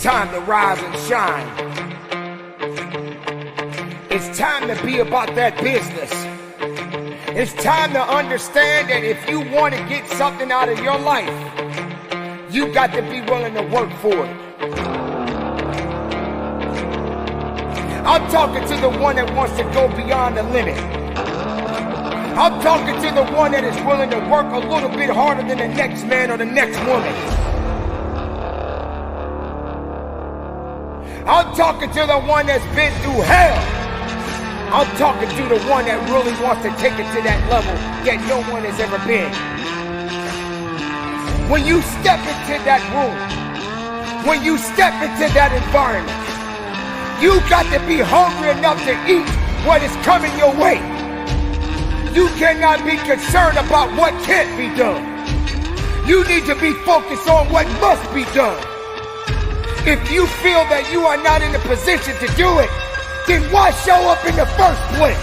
time to rise and shine. It's time to be about that business. It's time to understand that if you want to get something out of your life, you got to be willing to work for it. I'm talking to the one that wants to go beyond the limit. I'm talking to the one that is willing to work a little bit harder than the next man or the next woman. I'm talking to the one that's been through hell. I'm talking to the one that really wants to take it to that level that no one has ever been. When you step into that room, when you step into that environment, you got to be hungry enough to eat what is coming your way. You cannot be concerned about what can't be done. You need to be focused on what must be done. If you feel that you are not in a position to do it, then why show up in the first place?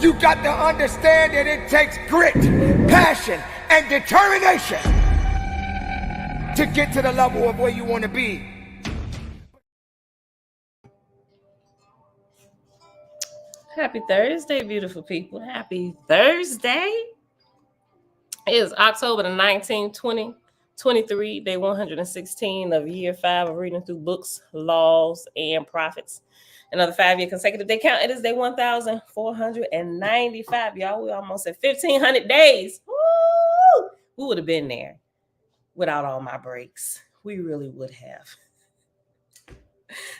You got to understand that it takes grit, passion, and determination to get to the level of where you want to be. Happy Thursday, beautiful people. Happy Thursday. It is October the 19th, 2023, day 116 of year 5 of reading through books, laws, and prophets. Another 5-year consecutive day count. It is day 1,495. Y'all, we're almost at 1,500 days. Woo! We would have been there without all my breaks. We really would have.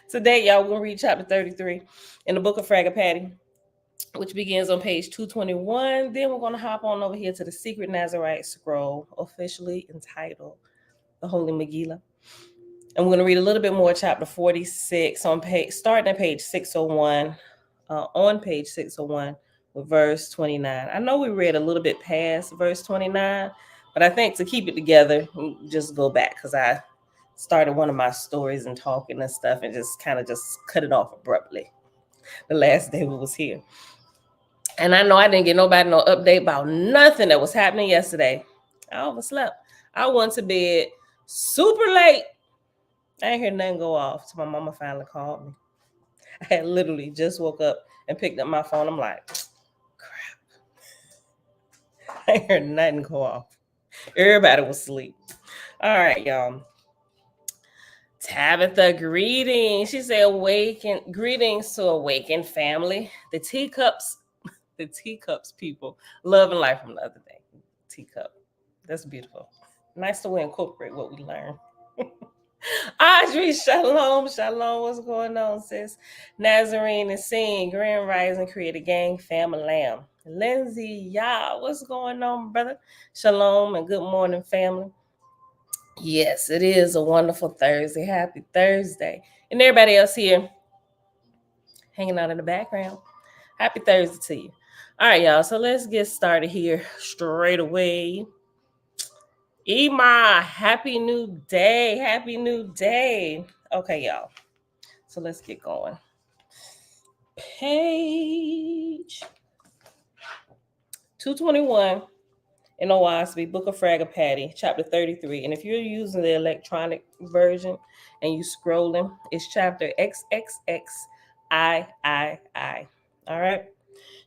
Today, y'all, we're going to read chapter 33 in the book of Fraggle Patty, which begins on page 221. Then we're going to hop on over here to the secret Nazarite Scroll, officially entitled the Holy Megillah. And we're going to read a little bit more, chapter 46, starting at page 601, on page 601 with verse 29. I know we read a little bit past verse 29, but I think to keep it together, just go back, because I started one of my stories and talking and stuff and just kind of just cut it off abruptly the last day we was here. And I know I didn't get nobody no update about nothing that was happening yesterday. I overslept. I went to bed super late. I ain't hear nothing go off till my mama finally called me. I had literally just woke up and picked up my phone. I'm like, crap. I ain't heard nothing go off. Everybody was asleep. All right, y'all. Tabitha, greetings. She said, greetings to awakened family. The teacups people. Love and life from the other day. Teacup. That's beautiful. Nice to incorporate what we learn. Audrey, shalom. What's going on, sis? Nazarene is seeing Grand Rising Creator Gang, family lamb. Lindsay, what's going on, brother? Shalom and good morning, family. Yes, it is a wonderful Thursday. Happy Thursday. And everybody else here hanging out in the background. Happy Thursday to you. All right, y'all. So let's get started here straight away. Ema, happy new day. Happy new day. Okay, y'all. So let's get going. Page 221 in OSB, Book of Fraggle Patty, chapter 33. And if you're using the electronic version and you scrolling, it's chapter XXXIII. All right.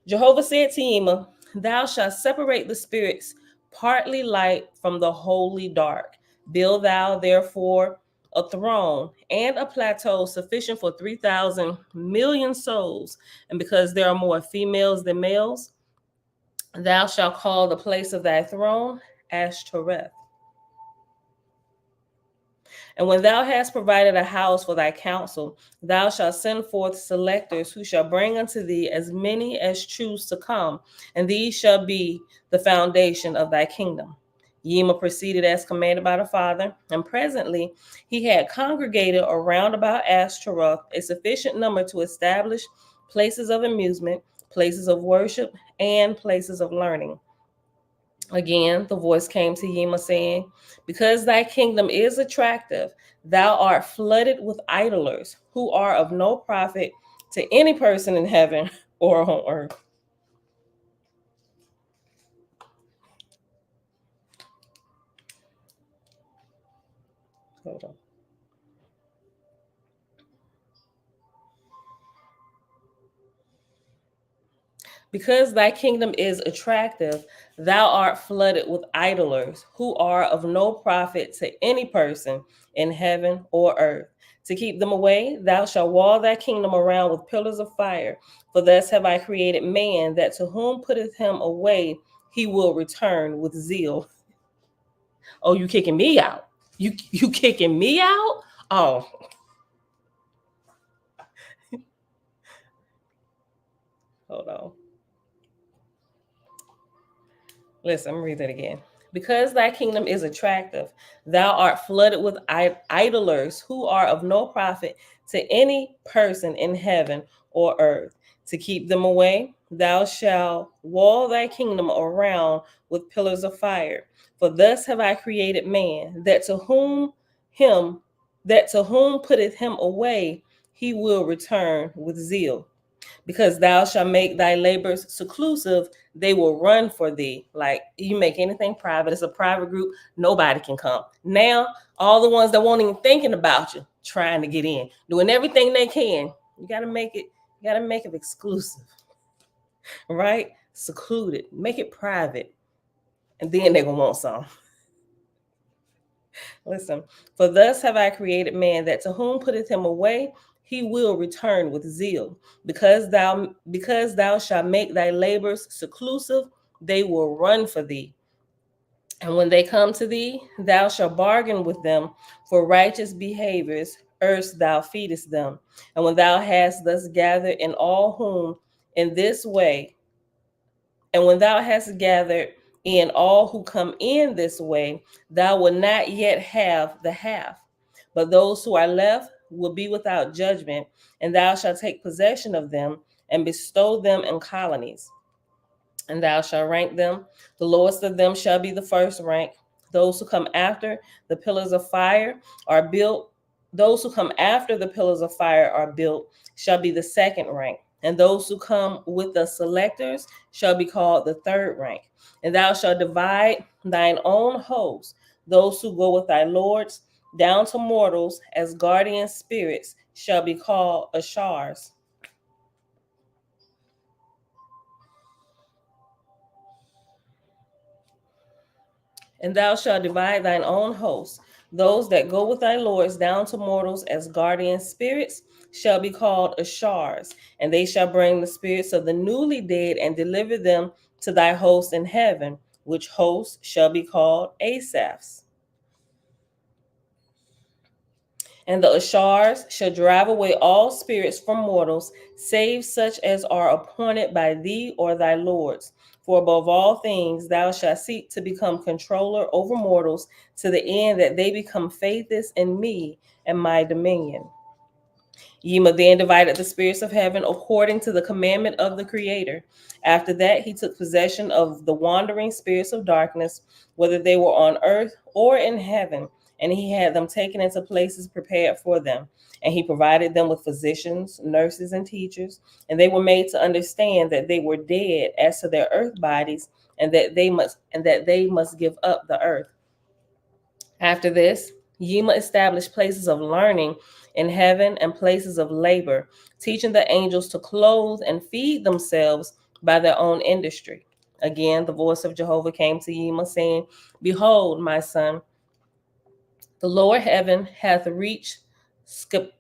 Jehovah said to Ema, thou shalt separate the spirits partly light from the wholly dark. Build thou therefore a throne and a plateau sufficient for 3,000 million souls. And because there are more females than males, thou shalt call the place of thy throne Ashtoreth. And when thou hast provided a house for thy council, thou shalt send forth selectors who shall bring unto thee as many as choose to come, and these shall be the foundation of thy kingdom. Yema proceeded as commanded by the Father, and presently he had congregated around about Ashtaroth a sufficient number to establish places of amusement, places of worship, and places of learning. Again, the voice came to Yema saying, because thy kingdom is attractive, thou art flooded with idlers who are of no profit to any person in heaven or on earth. Hold on. Because thy kingdom is attractive, thou art flooded with idlers who are of no profit to any person in heaven or earth. To keep them away, thou shalt wall thy kingdom around with pillars of fire. For thus have I created man, that to whom putteth him away, he will return with zeal. Oh, you kicking me out? You kicking me out? Oh. Hold on. Listen, I'm gonna read that again. Because thy kingdom is attractive, thou art flooded with idlers who are of no profit to any person in heaven or earth. To keep them away, thou shalt wall thy kingdom around with pillars of fire. For thus have I created man, that to whom putteth him away, he will return with zeal. Because thou shalt make thy labors seclusive, they will run for thee. Like, you make anything private, it's a private group, nobody can come. Now, all the ones that won't even thinking about you, trying to get in, doing everything they can. You gotta make it exclusive, right? Secluded, make it private, and then they're gonna want some. Listen, for thus have I created man, that to whom putteth him away, he will return with zeal. Because thou shalt make thy labors seclusive, they will run for thee. And when they come to thee, thou shalt bargain with them for righteous behaviors, erst thou feedest them. And when thou hast thus gathered in all whom in this way, and when thou hast gathered in all who come in this way, thou wilt not yet have the half. But those who are left will be without judgment, and thou shalt take possession of them and bestow them in colonies. And thou shalt rank them. The lowest of them shall be the first rank. Those who come after the pillars of fire are built. Those who come after the pillars of fire are built shall be the second rank. And those who come with the selectors shall be called the third rank. And thou shalt divide thine own host, those who go with thy lords, down to mortals as guardian spirits shall be called ashars. And thou shalt divide thine own host. Those that go with thy lords down to mortals as guardian spirits shall be called ashars, and they shall bring the spirits of the newly dead and deliver them to thy host in heaven, which host shall be called Asaphs. And the ashars shall drive away all spirits from mortals, save such as are appointed by thee or thy lords. For above all things, thou shalt seek to become controller over mortals, to the end that they become faithless in me and my dominion. Yima then divided the spirits of heaven according to the commandment of the Creator. After that, he took possession of the wandering spirits of darkness, whether they were on earth or in heaven, and he had them taken into places prepared for them. And he provided them with physicians, nurses, and teachers, and they were made to understand that they were dead as to their earth bodies, and that they must give up the earth. After this, Yima established places of learning in heaven and places of labor, teaching the angels to clothe and feed themselves by their own industry. Again, the voice of Jehovah came to Yima, saying, Behold, my son, the lower heaven hath reached Scapeok,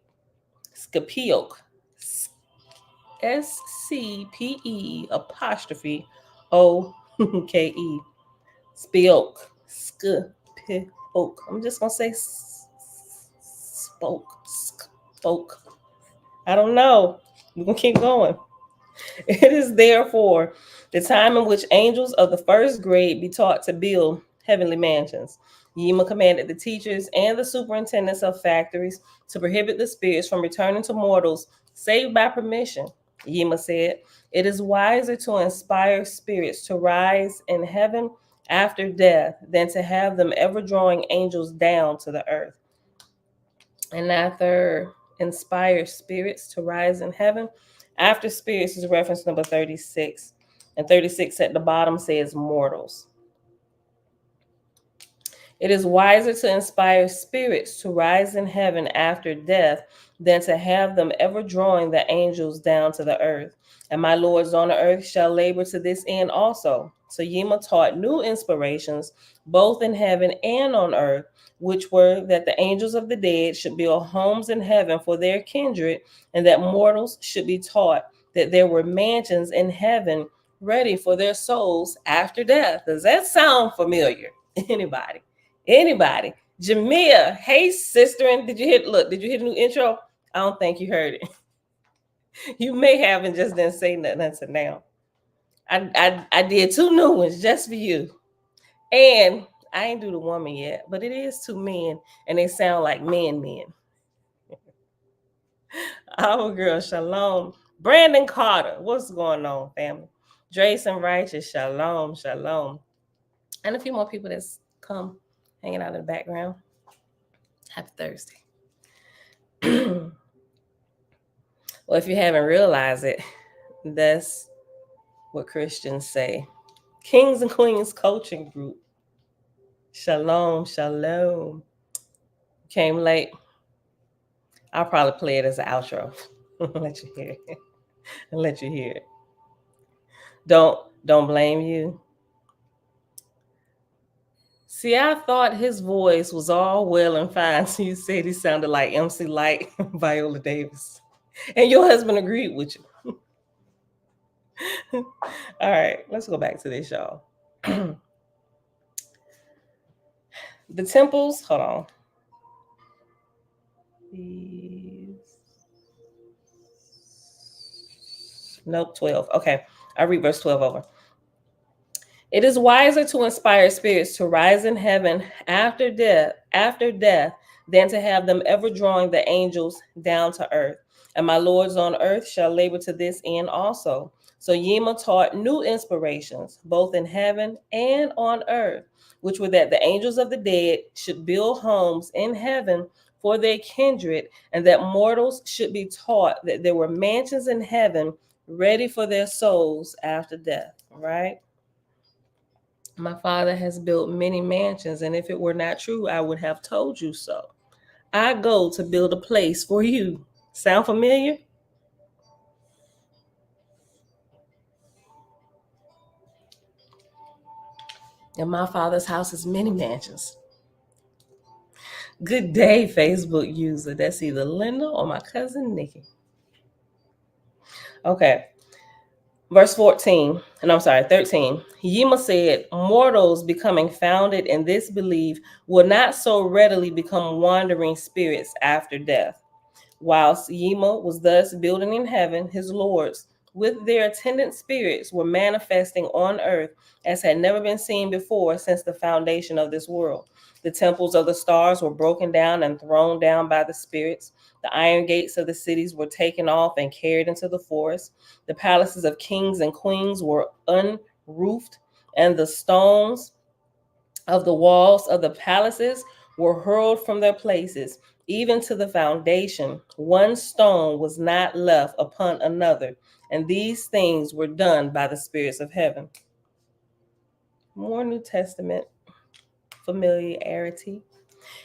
SCPE apostrophe OKE, Speok, Spoke. I'm just gonna say spoke. I don't know. We're gonna keep going. It is therefore the time in which angels of the first grade be taught to build heavenly mansions. Yima commanded the teachers and the superintendents of factories to prohibit the spirits from returning to mortals, save by permission. Yima said, It is wiser to inspire spirits to rise in heaven after death than to have them ever drawing angels down to the earth. And that third, inspire spirits to rise in heaven. After spirits is reference number 36. And 36 at the bottom says mortals. It is wiser to inspire spirits to rise in heaven after death than to have them ever drawing the angels down to the earth. And my lords on the earth shall labor to this end also. So Yema taught new inspirations, both in heaven and on earth, which were that the angels of the dead should build homes in heaven for their kindred, and that mortals should be taught that there were mansions in heaven ready for their souls after death. Does that sound familiar? Anybody? Anybody? Jamia, hey sister, and did you hear the new intro? I don't think you heard it. You may have and just didn't say nothing until now. I did two new ones just for you. And I ain't do the woman yet, but it is two men, and they sound like men. Our girl, Shalom. Brandon Carter, what's going on, family? Drayson Righteous, Shalom, Shalom. And a few more people that's come hanging out in the background. Happy Thursday. Well, if you haven't realized it, that's what Christians say. Kings and Queens Coaching Group. Shalom, shalom. Came late. I'll probably play it as an outro. Let you hear it. Let you hear it. Don't blame you. See, I thought his voice was all well and fine. So you said he sounded like MC Light, Viola Davis. And your husband agreed with you. All right, let's go back to this, y'all. The temples, hold on. Nope, 12. Okay, I'll read verse 12 over. It is wiser to inspire spirits to rise in heaven after death than to have them ever drawing the angels down to earth. And my lords on earth shall labor to this end also. So Yema taught new inspirations, both in heaven and on earth, which were that the angels of the dead should build homes in heaven for their kindred, and that mortals should be taught that there were mansions in heaven ready for their souls after death, right? My Father has built many mansions, and if it were not true, I would have told you so. I go to build a place for you. Sound familiar? In my Father's house is many mansions. Good day, Facebook user. That's either Linda or my cousin Nikki. Okay. Verse 13. Yema said, mortals becoming founded in this belief will not so readily become wandering spirits after death. Whilst Yema was thus building in heaven, his lords, with their attendant spirits, were manifesting on earth as had never been seen before since the foundation of this world. The temples of the stars were broken down and thrown down by the spirits. The iron gates of the cities were taken off and carried into the forest. The palaces of kings and queens were unroofed, and the stones of the walls of the palaces were hurled from their places, even to the foundation. One stone was not left upon another, and these things were done by the spirits of heaven. More New Testament familiarity.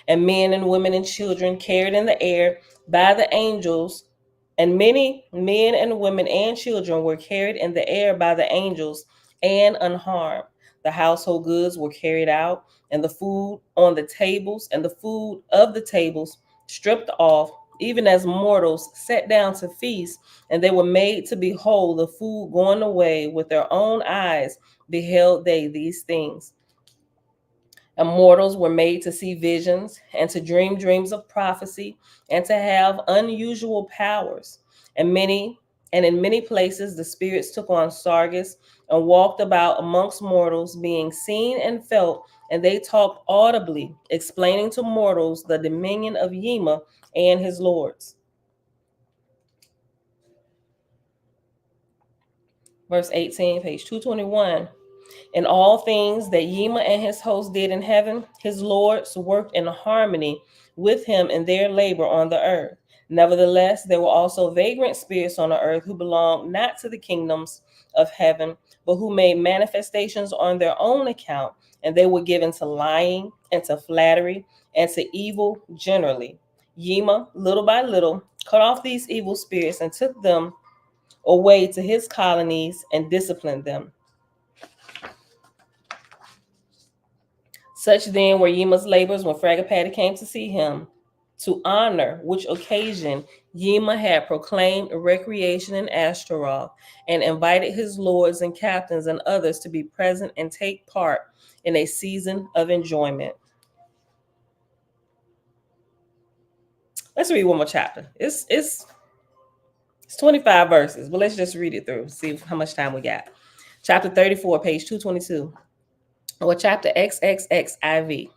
And men and women and children carried in the air by the angels, and many men and women and children were carried in the air by the angels and unharmed. The household goods were carried out, and the food on the tables, and the food of the tables stripped off, even as mortals sat down to feast, and they were made to behold the food going away. With their own eyes beheld they these things. And mortals were made to see visions, and to dream dreams of prophecy, and to have unusual powers. And in many places the spirits took on sargus and walked about amongst mortals, being seen and felt, and they talked audibly, explaining to mortals the dominion of Yema and his lords. Verse 18, page 221. In all things that Yema and his host did in heaven, his lords worked in harmony with him in their labor on the earth. Nevertheless, there were also vagrant spirits on the earth who belonged not to the kingdoms of heaven, but who made manifestations on their own account, and they were given to lying and to flattery and to evil generally. Yima, little by little, cut off these evil spirits and took them away to his colonies and disciplined them. Such then were Yima's labors when Fragapati came to see him, to honor which occasion Yima had proclaimed recreation in Ashtaroth and invited his lords and captains and others to be present and take part in a season of enjoyment. Let's read one more chapter. It's 25 verses, but let's just read it through, see how much time we got. Chapter 34, page 222, or chapter XXXIV.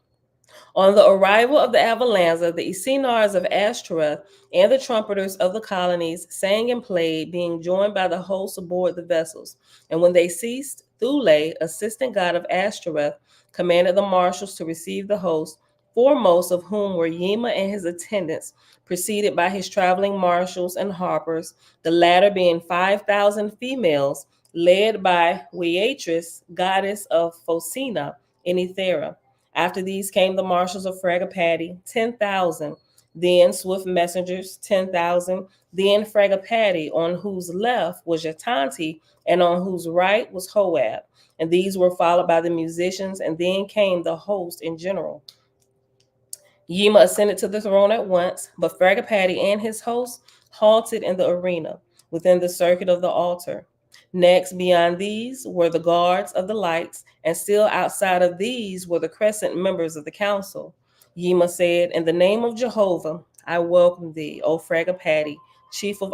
On the arrival of the Avalanza, the Isinars of Ashtaroth and the trumpeters of the colonies sang and played, being joined by the hosts aboard the vessels. And when they ceased, Thule, assistant god of Ashtaroth, commanded the marshals to receive the host, foremost of whom were Yima and his attendants, preceded by his traveling marshals and harpers, the latter being 5,000 females, led by Weatrice, goddess of Phocina in Ethera. After these came the marshals of Fragapati, 10,000, then swift messengers, 10,000, then Fragapati, on whose left was Yatanti, and on whose right was Hoab. And these were followed by the musicians, and then came the host in general. Yima ascended to the throne at once, but Fragapati and his host halted in the arena, within the circuit of the altar. Next, beyond these, were the guards of the lights, and still outside of these were the crescent members of the council. Yima said, "In the name of Jehovah, I welcome thee, O Fragapati, chief of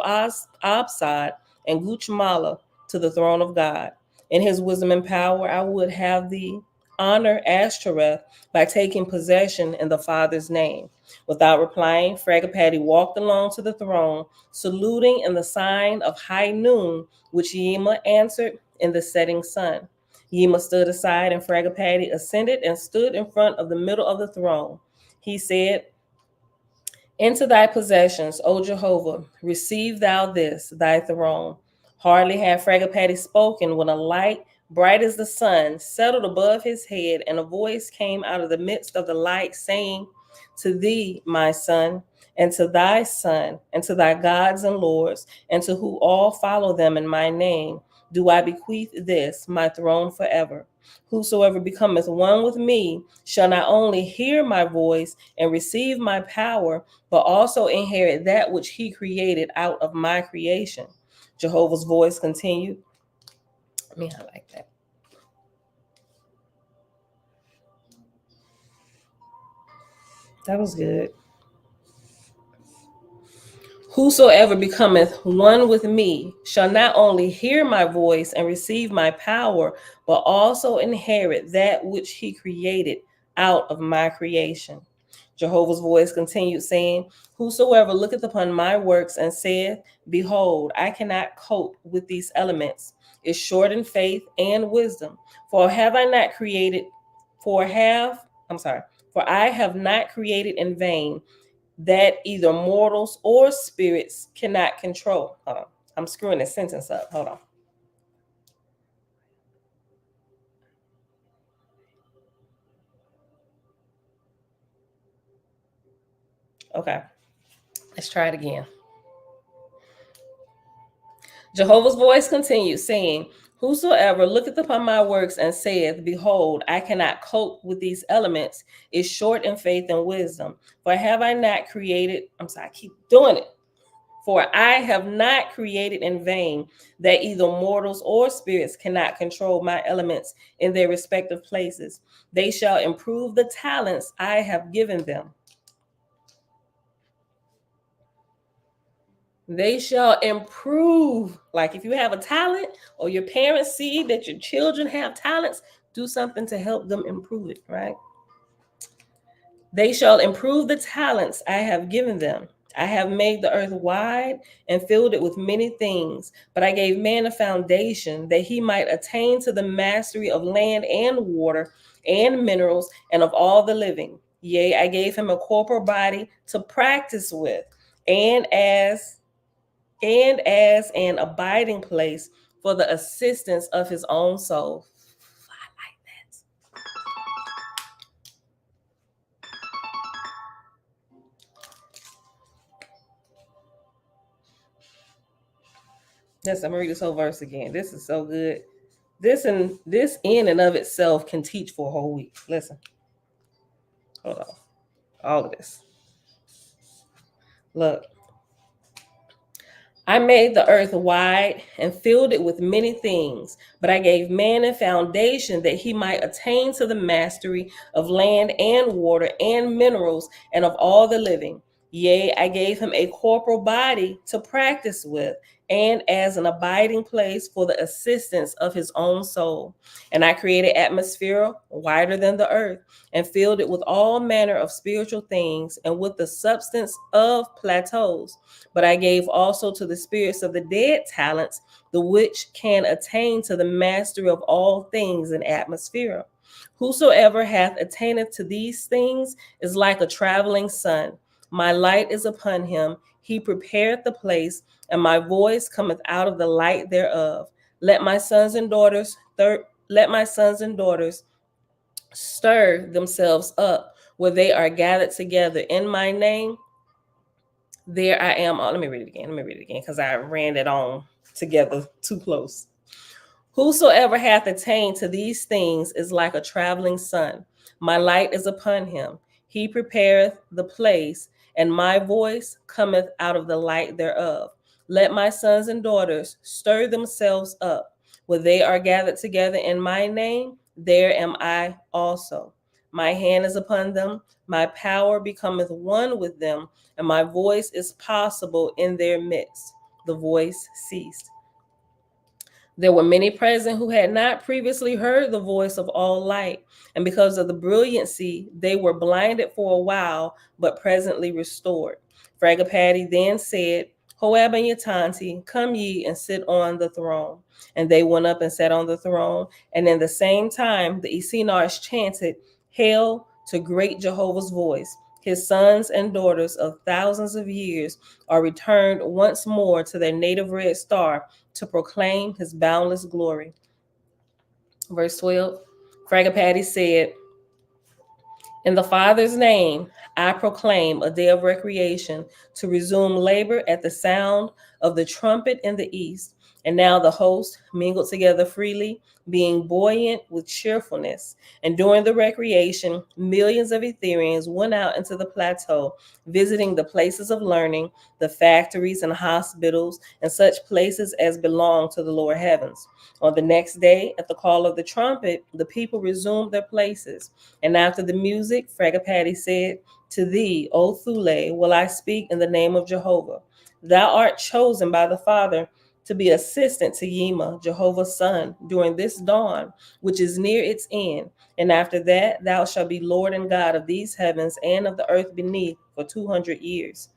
Absad and Guchmala, to the throne of God. In his wisdom and power, I would have thee honor Ashtoreth by taking possession in the Father's name." Without replying, Fragapati walked along to the throne, saluting in the sign of high noon, which Yima answered in the setting sun. Yima stood aside, and Fragapati ascended and stood in front of the middle of the throne. He said, "Into thy possessions, O Jehovah, receive thou this, thy throne." Hardly had Fragapati spoken when a light bright as the sun settled above his head, and a voice came out of the midst of the light, saying, "To thee, my son, and to thy son, and to thy gods and lords, and to who all follow them in my name, do I bequeath this, my throne forever. Whosoever becometh one with me shall not only hear my voice and receive my power, but also inherit that which he created out of my creation." Jehovah's voice continued. I like that. That was good. "Whosoever becometh one with me shall not only hear my voice and receive my power, but also inherit that which he created out of my creation." Jehovah's voice continued, saying, "Whosoever looketh upon my works and saith, Behold, I cannot cope with these elements, is short in faith and wisdom. For I have not created in vain that either mortals or spirits cannot control." Hold on. I'm screwing this sentence up. Hold on. Okay. Let's try it again. Jehovah's voice continued, saying, "Whosoever looketh upon my works and saith, Behold, I cannot cope with these elements, is short in faith and wisdom. For have I not created, I keep doing it. For I have not created in vain that either mortals or spirits cannot control my elements in their respective places. They shall improve the talents I have given them. They shall improve." Like if you have a talent or your parents see that your children have talents, do something to help them improve it, right? "They shall improve the talents I have given them. I have made the earth wide and filled it with many things, but I gave man a foundation that he might attain to the mastery of land and water and minerals and of all the living. Yea, I gave him a corporal body to practice with, and as an abiding place for the assistance of his own soul. I like that. Yes, I'm gonna read this whole verse again. This is so good. This in and of itself can teach for a whole week. Listen, hold on, all of this. Look, I made the earth wide and filled it with many things, but I gave man a foundation that he might attain to the mastery of land and water and minerals and of all the living. Yea, I gave him a corporal body to practice with, and as an abiding place for the assistance of his own soul. And I created atmosphere wider than the earth, and filled it with all manner of spiritual things, and with the substance of plateaus. But I gave also to the spirits of the dead talents, the which can attain to the mastery of all things in atmosphere. Whosoever hath attained to these things is like a traveling sun. My light is upon him. He prepareth the place, and my voice cometh out of the light thereof. Let my sons and daughters stir themselves up where they are gathered together in my name. There I am. Oh, let me read it again because I ran it on together too close. Whosoever hath attained to these things is like a traveling sun. My light is upon him. He prepareth the place, and my voice cometh out of the light thereof. Let my sons and daughters stir themselves up. Where they are gathered together in my name, there am I also. My hand is upon them. My power becometh one with them, and my voice is possible in their midst. The voice ceased. There were many present who had not previously heard the voice of all light, and because of the brilliancy, they were blinded for a while, but presently restored. Fragapati then said, Hoab and Yatanti, come ye and sit on the throne. And they went up and sat on the throne, and in the same time the Esenars chanted, Hail to great Jehovah's voice. His sons and daughters of thousands of years are returned once more to their native red star to proclaim his boundless glory. Verse 12, Fragapati said, In the Father's name, I proclaim a day of recreation to resume labor at the sound of the trumpet in the east. And now the host mingled together freely, being buoyant with cheerfulness. And during the recreation, millions of Etherians went out into the plateau, visiting the places of learning, the factories and hospitals, and such places as belong to the lower heavens. On the next day, at the call of the trumpet, the people resumed their places. And after the music, Fragapati said, To thee, O Thule, will I speak in the name of Jehovah. Thou art chosen by the Father to be assistant to Yima, Jehovah's son, during this dawn, which is near its end. And after that, thou shalt be Lord and God of these heavens and of the earth beneath for 200 years.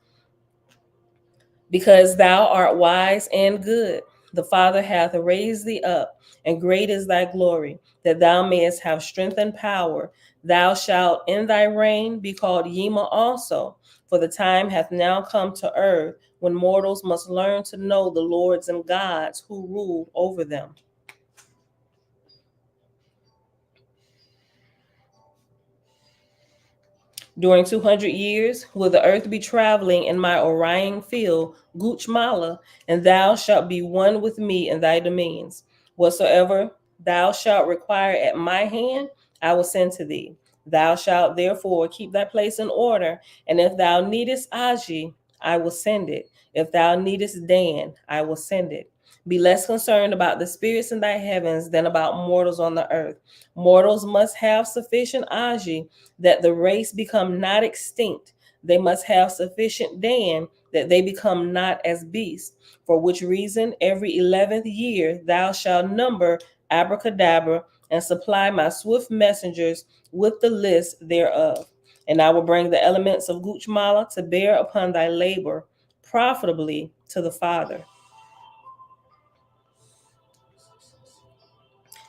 Because thou art wise and good, the Father hath raised thee up, and great is thy glory, that thou mayest have strength and power. Thou shalt in thy reign be called Yima also, for the time hath now come to earth when mortals must learn to know the lords and gods who rule over them. During 200 years will the earth be traveling in my Orion field, Guchmala, and thou shalt be one with me in thy dominions. Whatsoever thou shalt require at my hand, I will send to thee. Thou shalt therefore keep thy place in order, and if thou needest Aji, I will send it. If thou needest Dan, I will send it. Be less concerned about the spirits in thy heavens than about mortals on the earth. Mortals must have sufficient Aji that the race become not extinct. They must have sufficient Dan that they become not as beasts. For which reason, every 11th year thou shalt number abracadabra and supply my swift messengers with the list thereof. And I will bring the elements of Guchmala to bear upon thy labor profitably to the Father.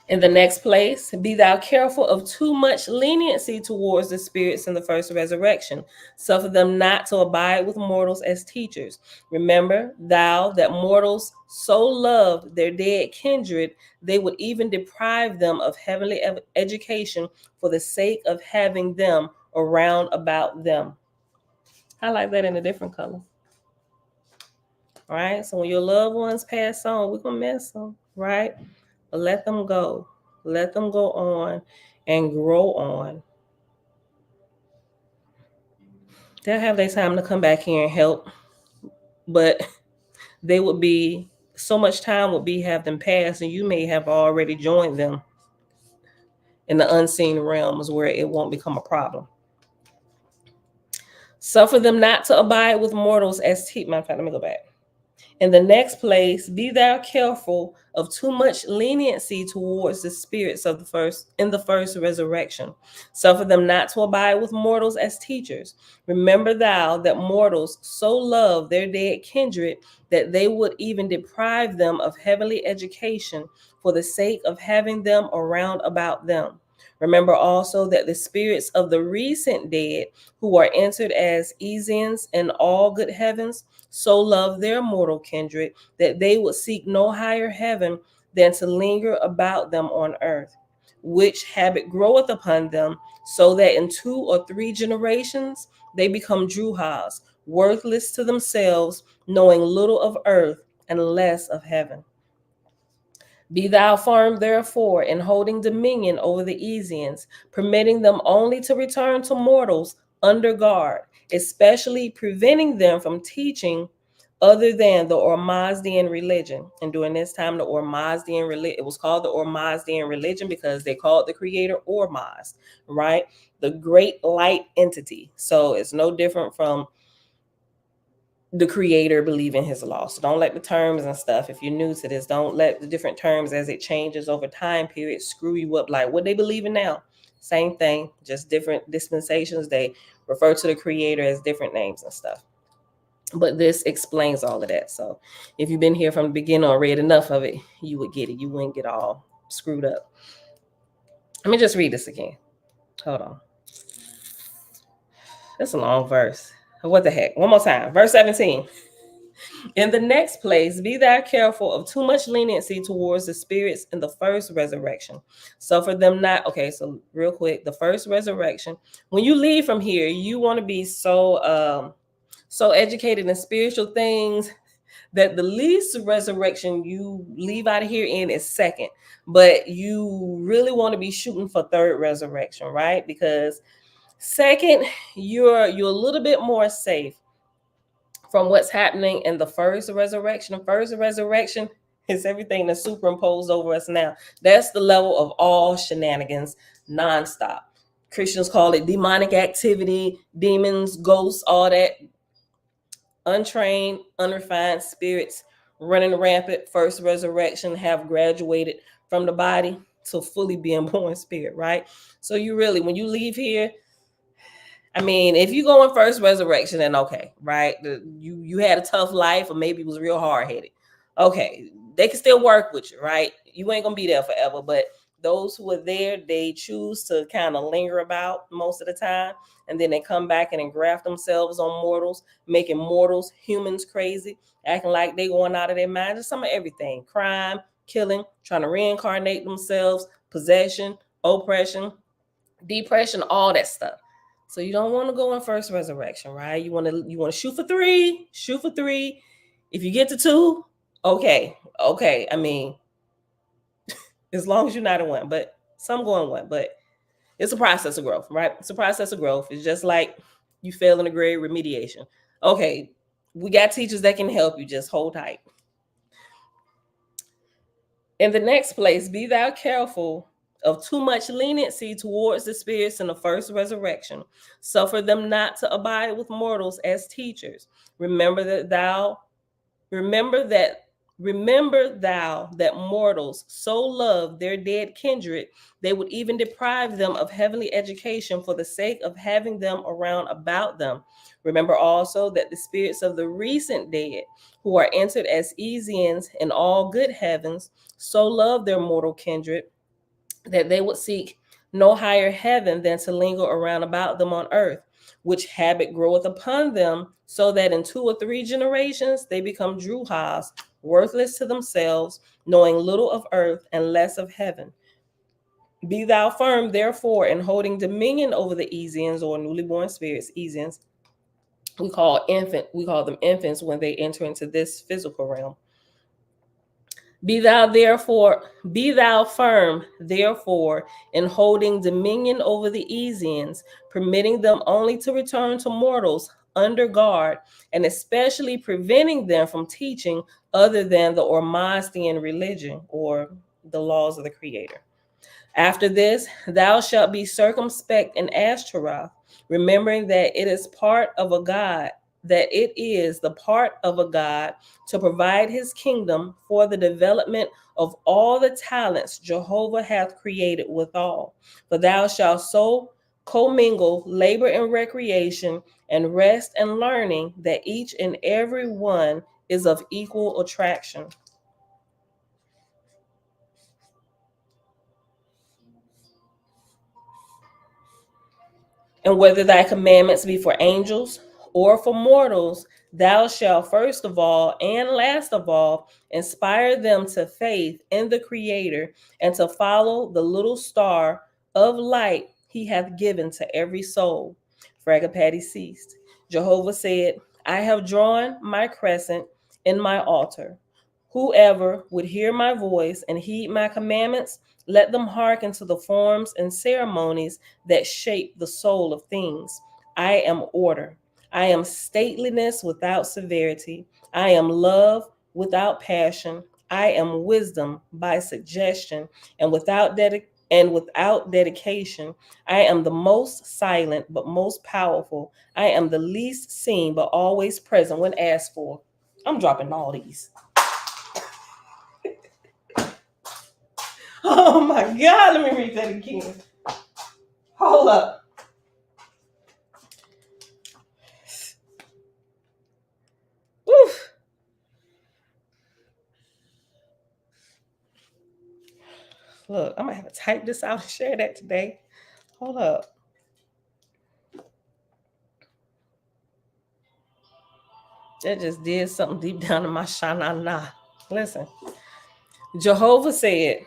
In the next place, be thou careful of too much leniency towards the spirits in the first resurrection. Suffer them not to abide with mortals as teachers. Remember thou that mortals so loved their dead kindred, they would even deprive them of heavenly education for the sake of having them around about them. I like that in a different color. All right. So when your loved ones pass on, we're going to miss them, right? But let them go. Let them go on and grow on. They'll have their time to come back here and help, but they would be, so much time would be have them pass, and you may have already joined them in the unseen realms where it won't become a problem. Suffer them not to abide with mortals as matter of fact, let me go back. In the next place, be thou careful of too much leniency towards the spirits of the first resurrection. Suffer them not to abide with mortals as teachers. Remember thou that mortals so love their dead kindred that they would even deprive them of heavenly education for the sake of having them around about them. Remember also that the spirits of the recent dead, who are entered as Esians in all good heavens, so love their mortal kindred that they would seek no higher heaven than to linger about them on earth, which habit groweth upon them, so that in 2 or 3 generations they become Druhas, worthless to themselves, knowing little of earth and less of heaven. Be thou firm, therefore, in holding dominion over the Esians, permitting them only to return to mortals under guard, especially preventing them from teaching other than the Ormazdian religion. And during this time, the Ormazdian religion, it was called the Ormazdian religion because they called the creator Ormazd, right? The great light entity. So it's no different from the creator believing his law. So don't let the terms and stuff, if you're new to this, don't let the different terms as it changes over time period screw you up. Like what they believe in now, same thing, just different dispensations. They refer to the creator as different names and stuff. But this explains all of that. So if you've been here from the beginning or read enough of it, you would get it. You wouldn't get all screwed up. Let me just read this again. Hold on. That's a long verse. What the heck? One more time. Verse 17. In the next place, be thou careful of too much leniency towards the spirits in the first resurrection. Suffer them not. Okay, so real quick, the first resurrection. When you leave from here, you want to be so educated in spiritual things that the least resurrection you leave out of here in is second. But you really want to be shooting for third resurrection, right? Because second, you're a little bit more safe from what's happening in the first resurrection. The first resurrection is everything that's superimposed over us now. That's the level of all shenanigans nonstop. Christians call it demonic activity, demons, ghosts, all that. Untrained, unrefined spirits running rampant. First resurrection have graduated from the body to fully being born spirit, right? So you really, when you leave here, I mean, if you go in first resurrection, then okay, right? You had a tough life, or maybe it was real hard headed. Okay, they can still work with you, right? You ain't gonna be there forever, but those who are there, they choose to kind of linger about most of the time, and then they come back and engraft themselves on mortals, making mortals, humans crazy, acting like they going out of their mind. Just some of everything: crime, killing, trying to reincarnate themselves, possession, oppression, depression, all that stuff. So you don't want to go in first resurrection, right? You want to shoot for three. If you get to 2, okay. I mean, as long as you're not in 1, but some go in 1. But it's a process of growth, right? It's a process of growth. It's just like you fail in a grade remediation. Okay, we got teachers that can help you. Just hold tight. In the next place, be thou careful of too much leniency towards the spirits in the first resurrection. Suffer them not to abide with mortals as teachers. Remember thou that mortals so love their dead kindred, they would even deprive them of heavenly education for the sake of having them around about them. Remember also that the spirits of the recent dead, who are entered as Esians in all good heavens, so love their mortal kindred that they would seek no higher heaven than to linger around about them on earth, which habit groweth upon them, so that in 2 or 3 generations they become druhas, worthless to themselves, knowing little of earth and less of heaven. Be thou firm, therefore, in holding dominion over the Esians, or newly born spirits. Esians, we call them infants when they enter into this physical realm. Be thou firm, therefore, in holding dominion over the Esians, permitting them only to return to mortals under guard, and especially preventing them from teaching other than the Ormazdian religion, or the laws of the Creator. After this, thou shalt be circumspect in Ashtaroth, remembering that it is the part of a God to provide his kingdom for the development of all the talents Jehovah hath created withal. For thou shalt so commingle labor and recreation, and rest and learning, that each and every one is of equal attraction. And whether thy commandments be for angels or for mortals, thou shalt first of all and last of all inspire them to faith in the Creator, and to follow the little star of light he hath given to every soul. Fragapati ceased. Jehovah said, I have drawn my crescent in my altar. Whoever would hear my voice and heed my commandments, let them hearken to the forms and ceremonies that shape the soul of things. I am order. I am stateliness without severity. I am love without passion. I am wisdom by suggestion, and without dedication. I am the most silent but most powerful. I am the least seen but always present when asked for. I'm dropping all these. Oh my God, let me read that again. Hold up. Oof. Look, I'm gonna have to type this out and share that today. Hold up. That just did something deep down in my shanana. Listen. Jehovah said,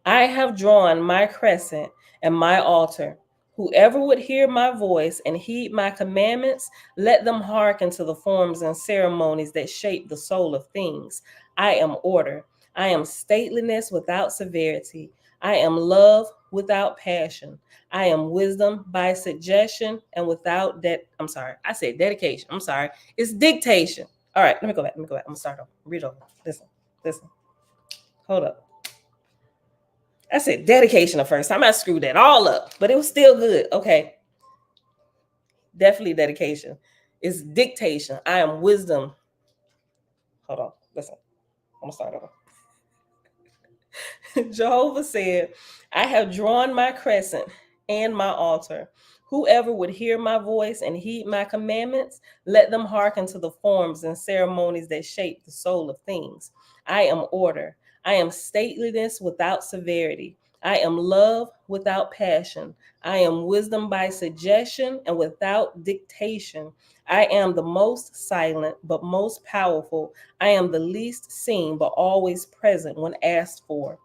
I have drawn my crescent and my altar. Whoever would hear my voice and heed my commandments, let them hearken to the forms and ceremonies that shape the soul of things. I am order. I am stateliness without severity. I am love without passion. I am wisdom by suggestion and without I said dedication. I'm sorry. It's dictation. All right, let me go back. I'm gonna start over. Read over. Listen. Hold up. I said dedication the first time. I screwed that all up, but it was still good. Okay. Definitely dedication. It's dictation. I am wisdom. Hold on. Listen. I'm going to start over. Jehovah said, I have drawn my crescent and my altar. Whoever would hear my voice and heed my commandments, let them hearken to the forms and ceremonies that shape the soul of things. I am order. I am stateliness without severity. I am love without passion. I am wisdom by suggestion and without dictation. I am the most silent but most powerful. I am the least seen but always present when asked for.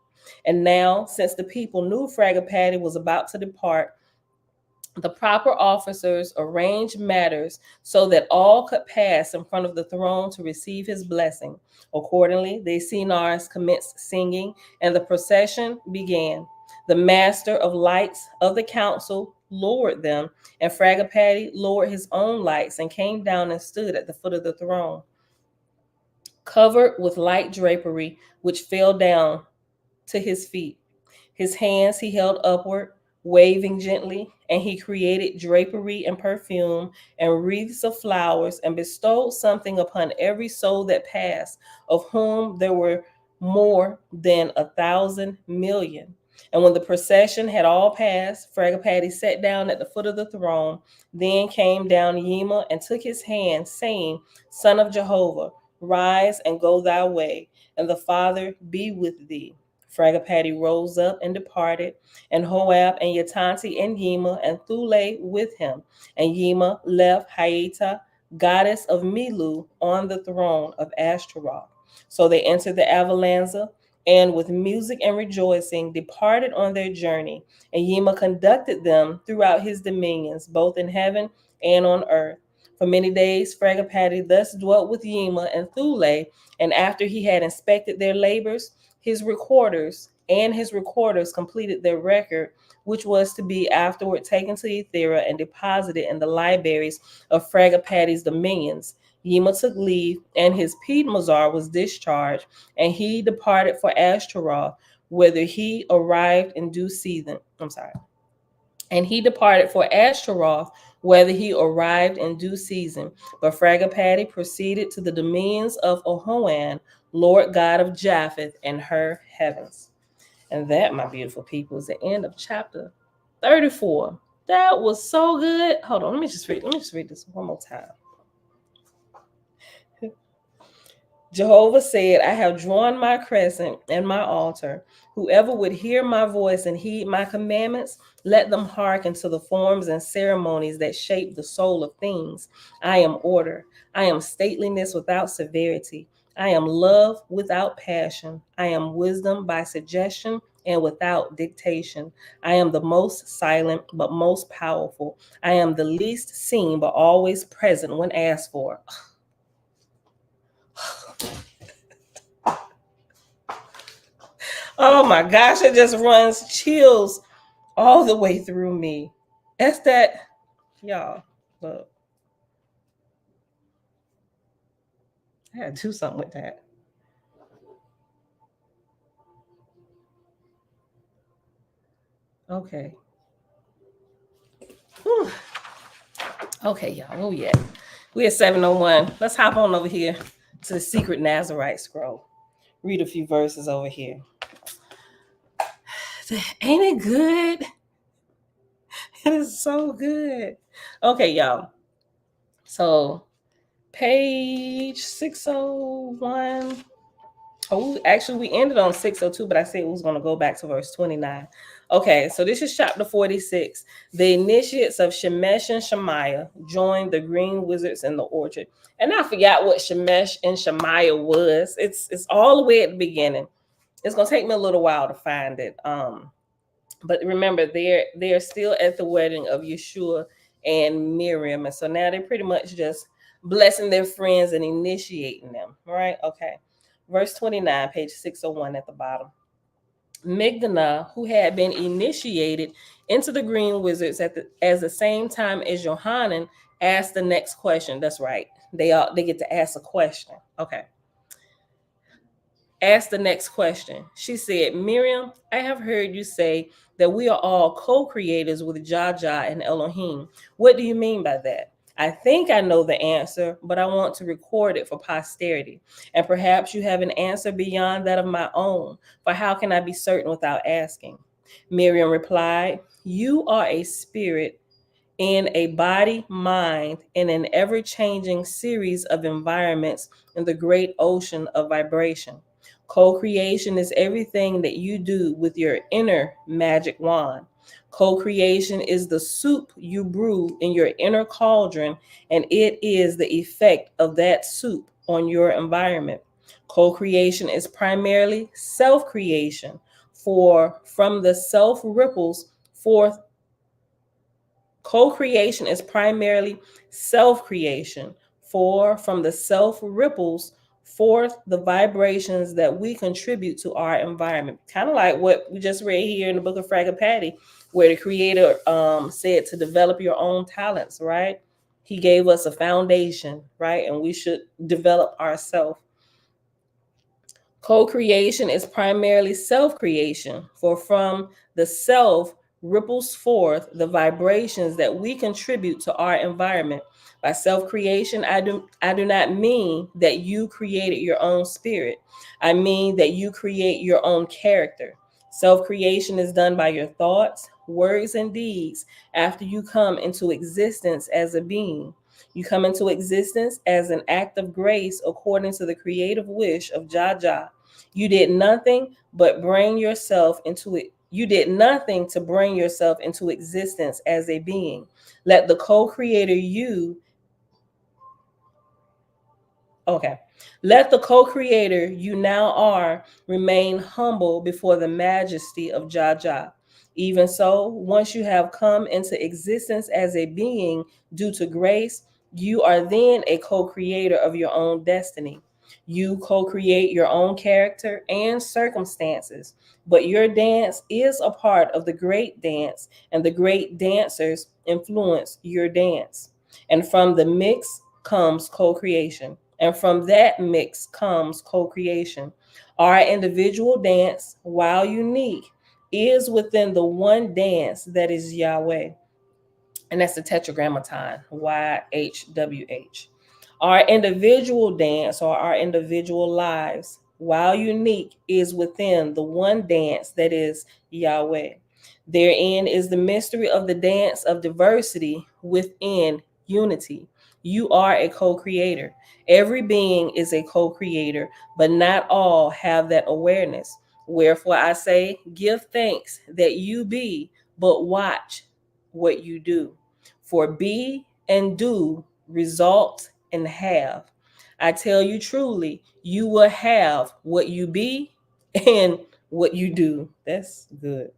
And now, since the people knew Fragapati was about to depart, the proper officers arranged matters so that all could pass in front of the throne to receive his blessing. Accordingly, the Sinars commenced singing, and the procession began. The master of lights of the council lowered them, and Fragapati lowered his own lights and came down and stood at the foot of the throne, covered with light drapery, which fell down to his feet. His hands he held upward, waving gently, and he created drapery and perfume and wreaths of flowers, and bestowed something upon every soul that passed, of whom there were more than 1,000,000,000. And when the procession had all passed, Fragapati sat down at the foot of the throne. Then came down Yima and took his hand, saying, Son of Jehovah, rise and go thy way, and the Father be with thee. Fragapati rose up and departed, and Hoab and Yatanti and Yima and Thule with him. And Yima left Hyeta, goddess of Milu, on the throne of Ashtaroth. So they entered the Avalanza, and with music and rejoicing departed on their journey. And Yima conducted them throughout his dominions, both in heaven and on earth. For many days, Fragapati thus dwelt with Yima and Thule, and after he had inspected their labors, his recorders completed their record, which was to be afterward taken to Ethera and deposited in the libraries of Fragapati's dominions. Yima took leave, and his Piedmazar was discharged, and he departed for Ashtaroth, whither he arrived in due season. And he departed for Ashtaroth, whether he arrived in due season. But Fragapati proceeded to the dominions of Ohoan, Lord God of Japheth and her heavens. And that, my beautiful people, is the end of chapter 34. That was so good. Hold on, let me just read this one more time. Jehovah said, I have drawn my crescent and my altar. Whoever would hear my voice and heed my commandments, let them hearken to the forms and ceremonies that shape the soul of things. I am order. I am stateliness without severity. I am love without passion. I am wisdom by suggestion and without dictation. I am the most silent but most powerful. I am the least seen but always present when asked for. Oh my gosh, it just runs chills all the way through me. That's that, y'all. Look, I gotta do something with that. Okay. Whew. Okay, y'all. Oh yeah. We at 701. Let's hop on over here to the secret Nazarite scroll. Read a few verses over here. Ain't it good? It is so good. Okay, y'all. So page 601. Oh, actually, we ended on 602, but I said we was going to go back to verse 29. Okay, so this is chapter 46. The initiates of Shemesh and Shemaiah joined the green wizards in the orchard. And I forgot what Shemesh and Shemaiah was. It's all the way at the beginning. It's going to take me a little while to find it. But remember, they're still at the wedding of Yeshua and Miriam. And so now they're pretty much just blessing their friends and initiating them. Right? Okay. Verse 29, page 601 at the bottom. Migdana, who had been initiated into the green wizards at the same time as Johanan, asked the next question. That's right. They get to ask a question. Okay. Asked the next question. She said, Miriam, I have heard you say that we are all co-creators with Jaja and Elohim. What do you mean by that? I think I know the answer, but I want to record it for posterity. And perhaps you have an answer beyond that of my own, for how can I be certain without asking? Miriam replied, you are a spirit in a body, mind, in an ever-changing series of environments in the great ocean of vibration. Co-creation is everything that you do with your inner magic wand. Co-creation is the soup you brew in your inner cauldron, and it is the effect of that soup on your environment. Co-creation is primarily self-creation, for from the self ripples forth. Co-creation is primarily self-creation, for from the self ripples forth the vibrations that we contribute to our environment. Kind of like what we just read here in the book of Fragapati, where the creator said to develop your own talents, right? He gave us a foundation, right? And we should develop ourselves. Co-creation is primarily self-creation, for from the self ripples forth the vibrations that we contribute to our environment. By self-creation, I do not mean that you created your own spirit. I mean that you create your own character. Self-creation is done by your thoughts, words, and deeds after you come into existence as a being. You come into existence as an act of grace according to the creative wish of Jaja. You did nothing but bring yourself into it. You did nothing to bring yourself into existence as a being. Let the co-creator you Okay. Let the co-creator you now are remain humble before the majesty of Jaja. Even so, once you have come into existence as a being due to grace, you are then a co-creator of your own destiny. You co-create your own character and circumstances, but your dance is a part of the great dance, and the great dancers influence your dance. And from the mix comes co-creation. And from that mix comes co-creation. Our individual dance, while unique, is within the one dance that is Yahweh. And that's the tetragrammaton, YHWH. Our individual dance or our individual lives, while unique, is within the one dance that is Yahweh. Therein is the mystery of the dance of diversity within unity. You are a co-creator. Every being is a co-creator, but not all have that awareness. Wherefore I say, give thanks that you be, but watch what you do. For be and do result and have. I tell you truly, you will have what you be and what you do. That's good.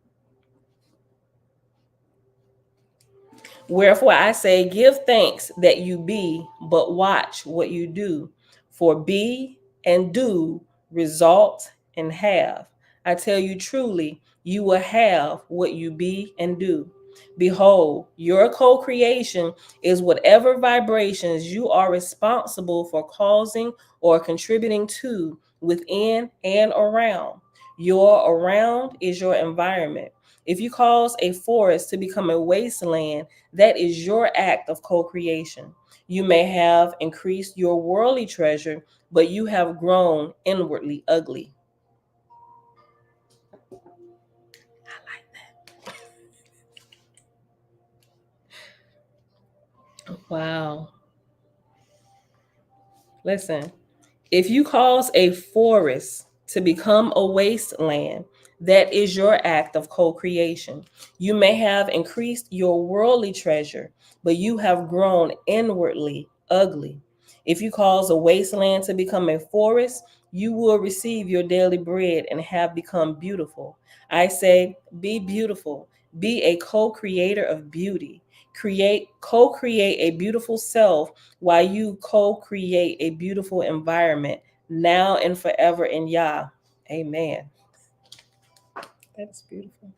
Wherefore I say, give thanks that you be, but watch what you do. For be and do result and have. I tell you truly, you will have what you be and do. Behold, your co creation is whatever vibrations you are responsible for causing or contributing to within and around. Your around is your environment. If you cause a forest to become a wasteland, that is your act of co creation. You may have increased your worldly treasure, but you have grown inwardly ugly. I like that. Wow. Listen, if you cause a forest to become a wasteland, that is your act of co creation. You may have increased your worldly treasure, but you have grown inwardly ugly. If you cause a wasteland to become a forest, you will receive your daily bread and have become beautiful. I say, be beautiful, be a co creator of beauty. Co create a beautiful self while you co-create a beautiful environment now and forever in Yah. Amen. That's beautiful.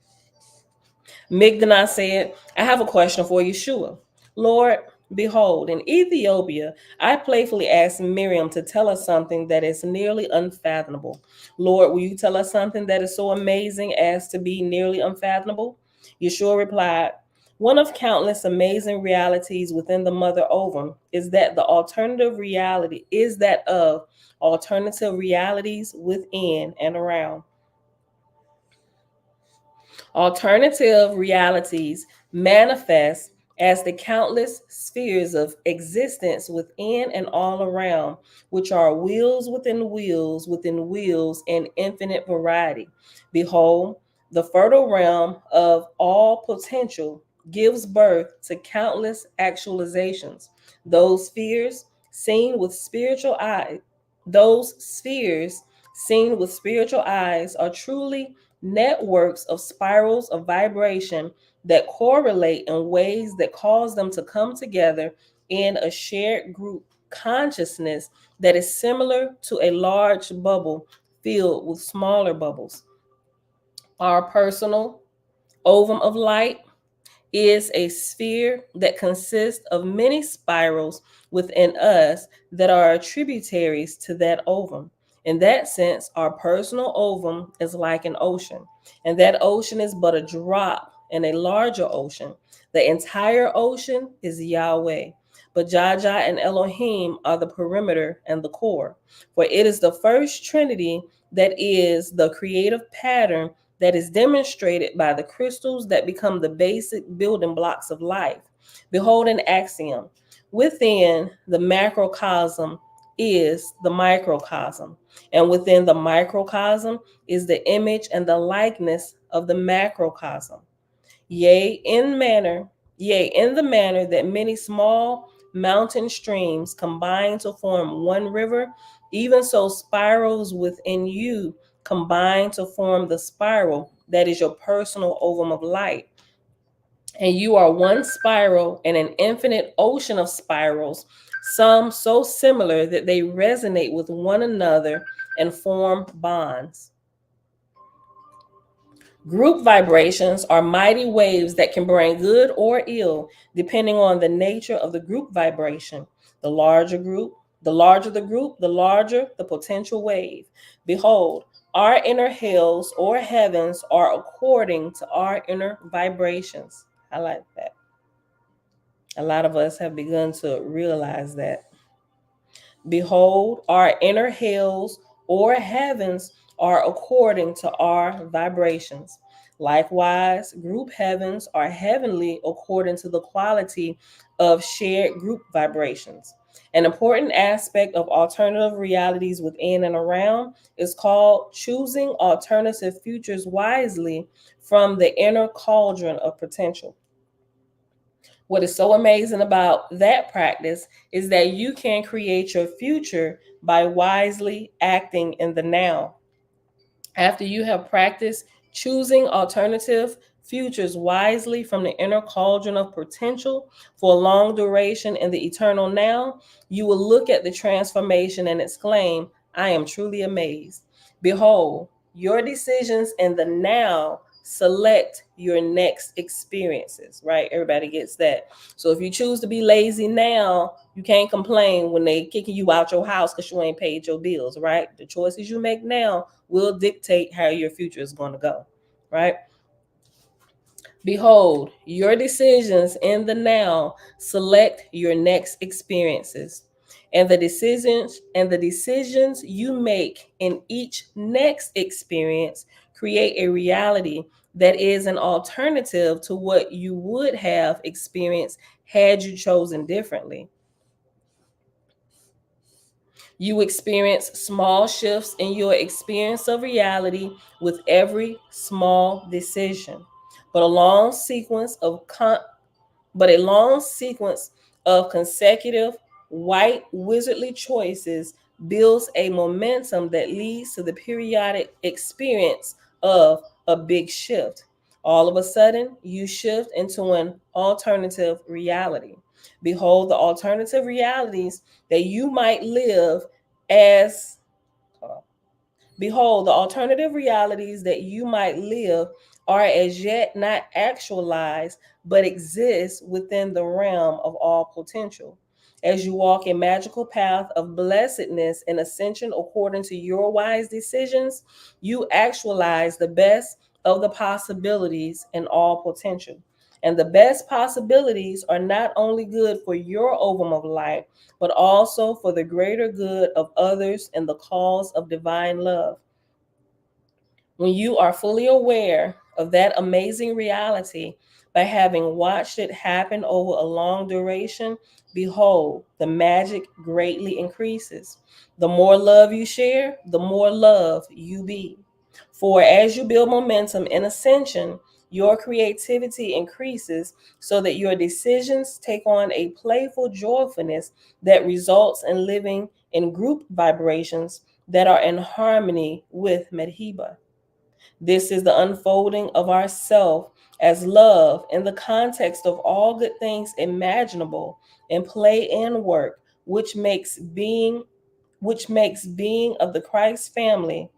Migdana said, I have a question for Yeshua. Lord, behold, in Ethiopia, I playfully asked Miriam to tell us something that is nearly unfathomable. Lord, will you tell us something that is so amazing as to be nearly unfathomable? Yeshua replied, one of countless amazing realities within the mother ovum is that the alternative reality is that of alternative realities within and around. Alternative realities manifest as the countless spheres of existence within and all around, which are wheels within wheels in infinite variety. Behold, the fertile realm of all potential gives birth to countless actualizations. Those spheres seen with spiritual eye, those spheres seen with spiritual eyes are truly networks of spirals of vibration that correlate in ways that cause them to come together in a shared group consciousness that is similar to a large bubble filled with smaller bubbles. Our personal ovum of light is a sphere that consists of many spirals within us that are tributaries to that ovum. In that sense, our personal ovum is like an ocean, and that ocean is but a drop in a larger ocean. The entire ocean is Yahweh, but Jaja and Elohim are the perimeter and the core, for it is the first Trinity that is the creative pattern that is demonstrated by the crystals that become the basic building blocks of life. Behold an axiom. Within the macrocosm is the microcosm, and within the microcosm is the image and the likeness of the macrocosm. Yea, in the manner that many small mountain streams combine to form one river, even so spirals within you combine to form the spiral that is your personal ovum of light. And you are one spiral in an infinite ocean of spirals, some so similar that they resonate with one another and form bonds. Group vibrations are mighty waves that can bring good or ill depending on the nature of the group vibration. The larger the larger the group, the larger the potential wave. Behold, our inner hells or heavens are according to our inner vibrations. I like that. A lot of us have begun to realize that. Behold, our inner hells or heavens are according to our vibrations. Likewise, group heavens are heavenly according to the quality of shared group vibrations. An important aspect of alternative realities within and around is called choosing alternative futures wisely from the inner cauldron of potential. What is so amazing about that practice is that you can create your future by wisely acting in the now. After you have practiced choosing alternative futures wisely from the inner cauldron of potential for a long duration in the eternal now, you will look at the transformation and exclaim, I am truly amazed. Behold, your decisions in the now select your next experiences, right? Everybody gets that. So if you choose to be lazy now, you can't complain when they kicking you out your house because you ain't paid your bills, right? The choices you make now will dictate how your future is going to go, right? Behold, your decisions in the now select your next experiences. And the decisions you make in each next experience create a reality that is an alternative to what you would have experienced had you chosen differently. You experience small shifts in your experience of reality with every small decision, but a long sequence of consecutive white wizardly choices builds a momentum that leads to the periodic experience of a big shift. All of a sudden, you shift into an alternative reality. Behold, the alternative realities that you might live as Behold, the alternative realities that you might live are as yet not actualized, but exist within the realm of all potential. As you walk a magical path of blessedness and ascension according to your wise decisions, you actualize the best of the possibilities in all potential. And the best possibilities are not only good for your ovum of life, but also for the greater good of others and the cause of divine love. When you are fully aware of that amazing reality by having watched it happen over a long duration, behold, the magic greatly increases. The more love you share, the more love you be. For as you build momentum in ascension, your creativity increases so that your decisions take on a playful joyfulness that results in living in group vibrations that are in harmony with Medhiba. This is the unfolding of ourself as love in the context of all good things imaginable in play and work, which makes being of the Christ family.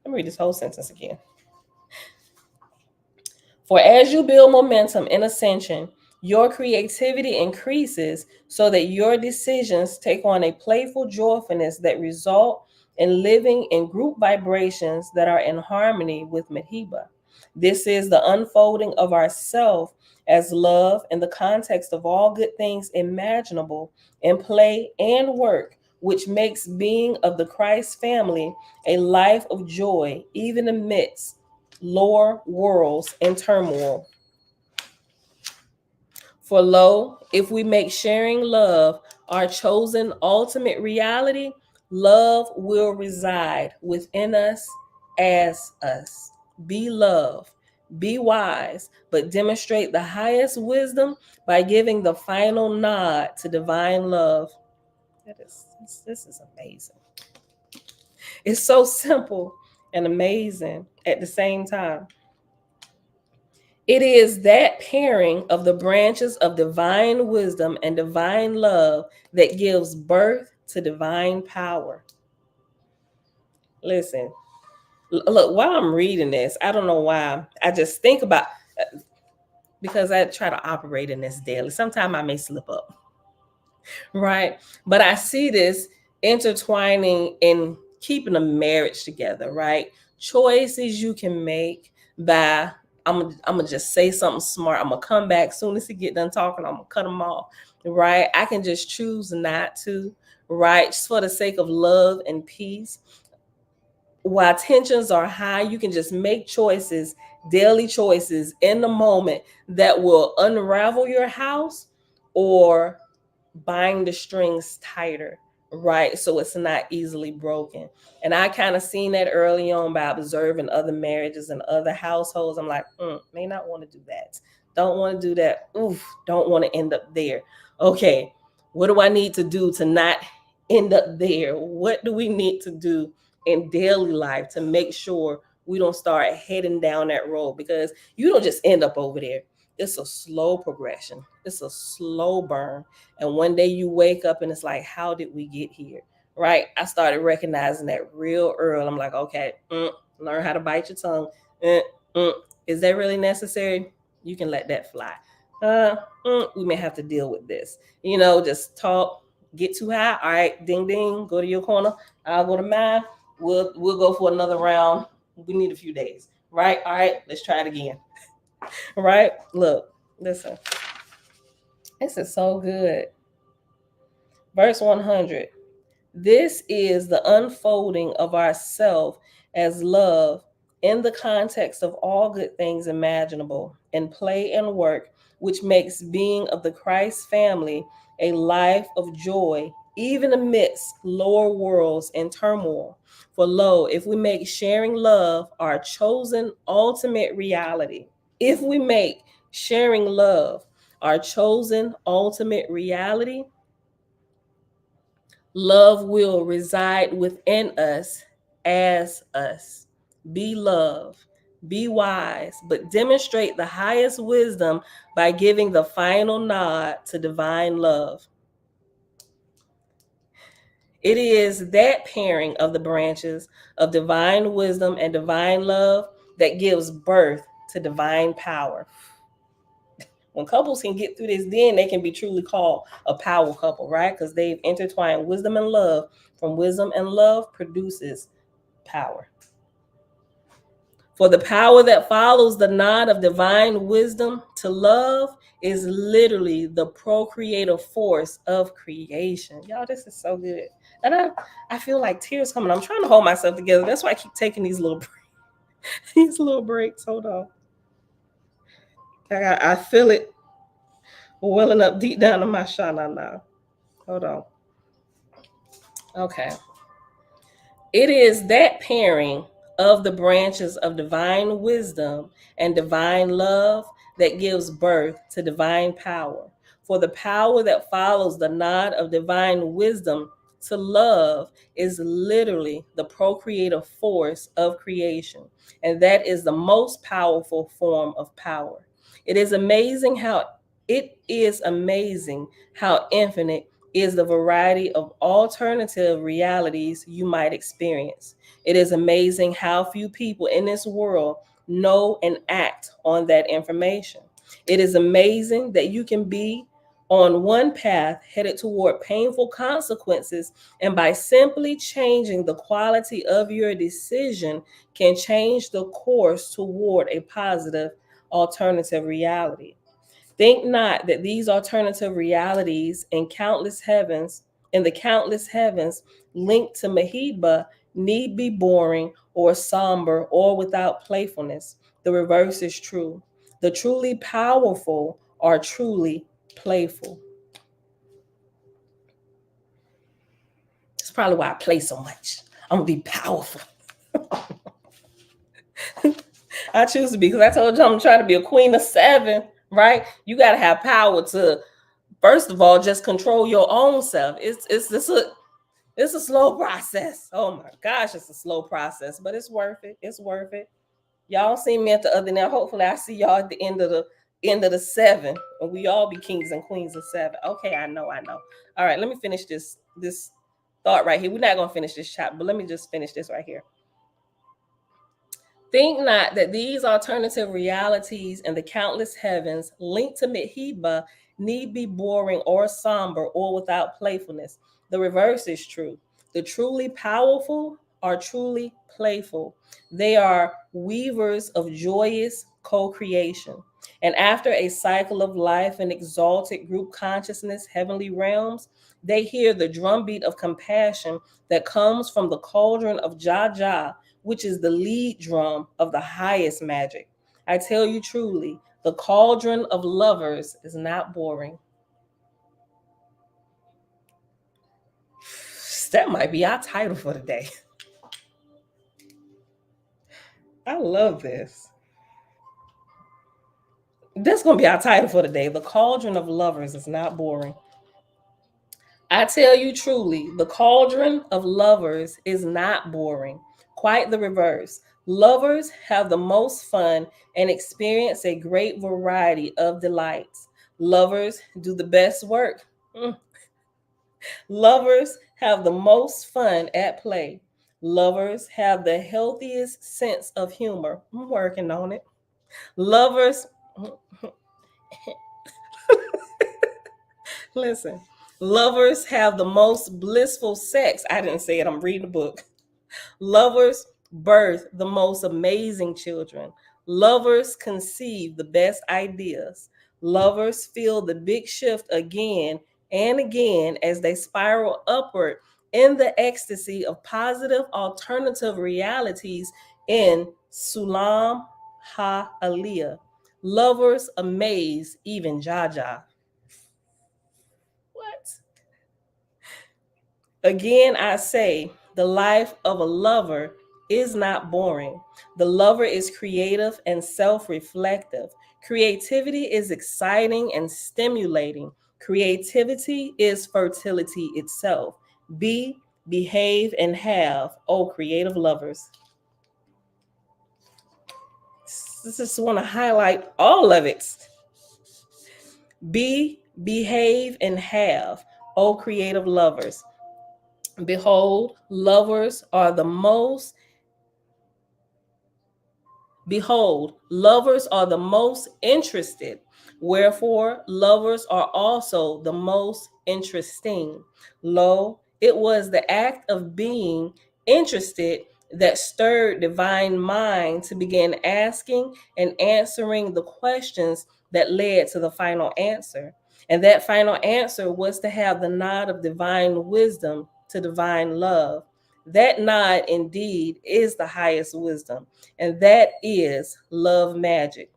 Let me read this whole sentence again. For as you build momentum in ascension, your creativity increases so that your decisions take on a playful joyfulness that result in living in group vibrations that are in harmony with Medhiba. This is the unfolding of ourself as love in the context of all good things imaginable in play and work, which makes being of the Christ family a life of joy, even amidst lower worlds in turmoil. For lo, if we make sharing love our chosen ultimate reality, love will reside within us as us. Be love, be wise, but demonstrate the highest wisdom by giving the final nod to divine love. This is amazing. It's so simple and amazing at the same time. It is that pairing of the branches of divine wisdom and divine love that gives birth to divine power. Listen, look, while I'm reading this, I don't know why, I just think about, because I try to operate in this daily. Sometimes I may slip up, right? But I see this intertwining in keeping a marriage together, right? Choices you can make by, I'm gonna just say something smart. I'm gonna come back soon as he get done talking. I'm gonna cut him off, right? I can just choose not to, right? Just for the sake of love and peace. While tensions are high, you can just make choices, daily choices in the moment that will unravel your house or bind the strings tighter, right? So it's not easily broken. And I kind of seen that early on by observing other marriages and other households. I'm like, may not want to do that. Don't want to do that. Oof, don't want to end up there. Okay, what do I need to do to not end up there? What do we need to do in daily life to make sure we don't start heading down that road? Because you don't just end up over there. It's a slow progression. It's a slow burn. And one day you wake up and it's like, how did we get here? Right? I started recognizing that real early. I'm like, okay, learn how to bite your tongue. Is that really necessary? You can let that fly. We may have to deal with this. Just talk, get too high. All right, ding ding, go to your corner. I'll go to mine. We'll go for another round. We need a few days. Right? All right, let's try it again. Right? Look, listen. This is so good. Verse 100. This is the unfolding of ourself as love in the context of all good things imaginable in play and work, which makes being of the Christ family a life of joy, even amidst lower worlds and turmoil. For lo, if we make sharing love our chosen ultimate reality, if we make sharing love our chosen ultimate reality, love will reside within us as us. Be love, be wise, but demonstrate the highest wisdom by giving the final nod to divine love. It is that pairing of the branches of divine wisdom and divine love that gives birth to divine power. When couples can get through this, then they can be truly called a power couple, right? Because they've intertwined wisdom and love. From wisdom and love produces power. For the power that follows the nod of divine wisdom to love is literally the procreative force of creation. Y'all, this is so good. And I feel like tears coming. I'm trying to hold myself together. That's why I keep taking these little breaks. Hold on. I feel it welling up deep down in my shana now. Hold on. Okay. It is that pairing of the branches of divine wisdom and divine love that gives birth to divine power. For the power that follows the nod of divine wisdom to love is literally the procreative force of creation. And that is the most powerful form of power. It is amazing how infinite is the variety of alternative realities you might experience. It is amazing how few people in this world know and act on that information. It is amazing that you can be on one path headed toward painful consequences, and by simply changing the quality of your decision, can change the course toward a positive alternative reality. Think not that these alternative realities in the countless heavens linked to Mahidba need be boring or somber or without playfulness. The reverse is true. The truly powerful are truly playful. probably why I play so much. I'm gonna be powerful. I choose to be, because I told you I'm trying to be a queen of 7, right? You got to have power to, first of all, just control your own self. It's a slow process. Oh my gosh, it's a slow process, but it's worth it. It's worth it. Y'all see me at the other now. Hopefully, I see y'all at the end of the 7, and we all be kings and queens of 7. Okay, I know. All right, let me finish this thought right here. We're not gonna finish this chapter, but let me just finish this right here. Think not that these alternative realities and the countless heavens linked to Mithiba need be boring or somber or without playfulness. The reverse is true. The truly powerful are truly playful. They are weavers of joyous co-creation. And after a cycle of life in exalted group consciousness, heavenly realms, they hear the drumbeat of compassion that comes from the cauldron of Jaja, which is the lead drum of the highest magic. I tell you truly, the cauldron of lovers is not boring. That might be our title for today. I love this. That's going to be our title for today. The cauldron of lovers is not boring. I tell you truly, the cauldron of lovers is not boring. Quite the reverse. Lovers have the most fun and experience a great variety of delights. Lovers do the best work. Lovers have the most fun at play. Lovers have the healthiest sense of humor. I'm working on it. Lovers, listen, lovers have the most blissful sex. I didn't say it, I'm reading the book. Lovers birth the most amazing children. Lovers conceive the best ideas. Lovers feel the big shift again and again as they spiral upward in the ecstasy of positive alternative realities in Sulam Ha Aliyah. Lovers amaze even Jaja. What? Again, I say, the life of a lover is not boring. The lover is creative and self-reflective. Creativity is exciting and stimulating. Creativity is fertility itself. Be, behave, and have, oh creative lovers. Just want to highlight all of it. Be, behave, and have, oh creative lovers. Behold, lovers are the most interested. Wherefore, lovers are also the most interesting. Lo, it was the act of being interested that stirred divine mind to begin asking and answering the questions that led to the final answer. And that final answer was to have the nod of divine wisdom to divine love. That nod indeed is the highest wisdom, and that is love magic.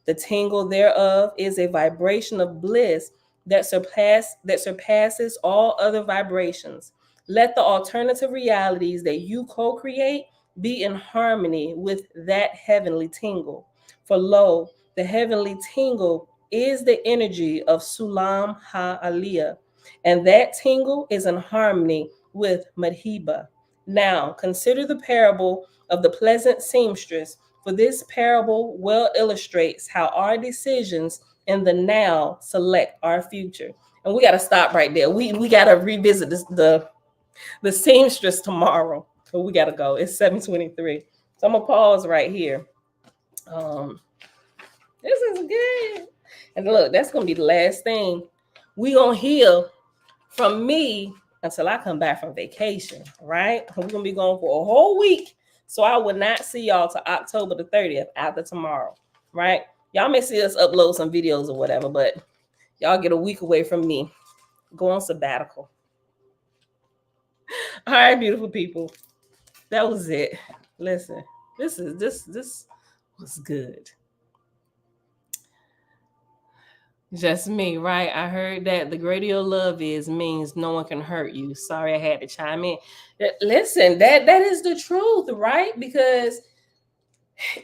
The tingle thereof is a vibration of bliss that surpasses all other vibrations. Let the alternative realities that you co-create be in harmony with that heavenly tingle. For lo, the heavenly tingle is the energy of Sulam Ha Aliyah, and that tingle is in harmony with Madhiba. Now, consider the parable of the pleasant seamstress, for this parable well illustrates how our decisions in the now select our future. And we got to stop right there. We got to revisit the seamstress tomorrow, but we got to go. It's 7:23. So I'm going to pause right here. This is good. And look, that's going to be the last thing. We going to hear from me until I come back from vacation, right? We're going to be going for a whole week. So I will not see y'all till October the 30th after tomorrow, right? Y'all may see us upload some videos or whatever, but y'all get a week away from me. Go on sabbatical. All right, beautiful people. That was it. Listen, this was good. Just me, right? I heard that the greater your love is means no one can hurt you. Sorry, I had to chime in. Listen, that is the truth, right? Because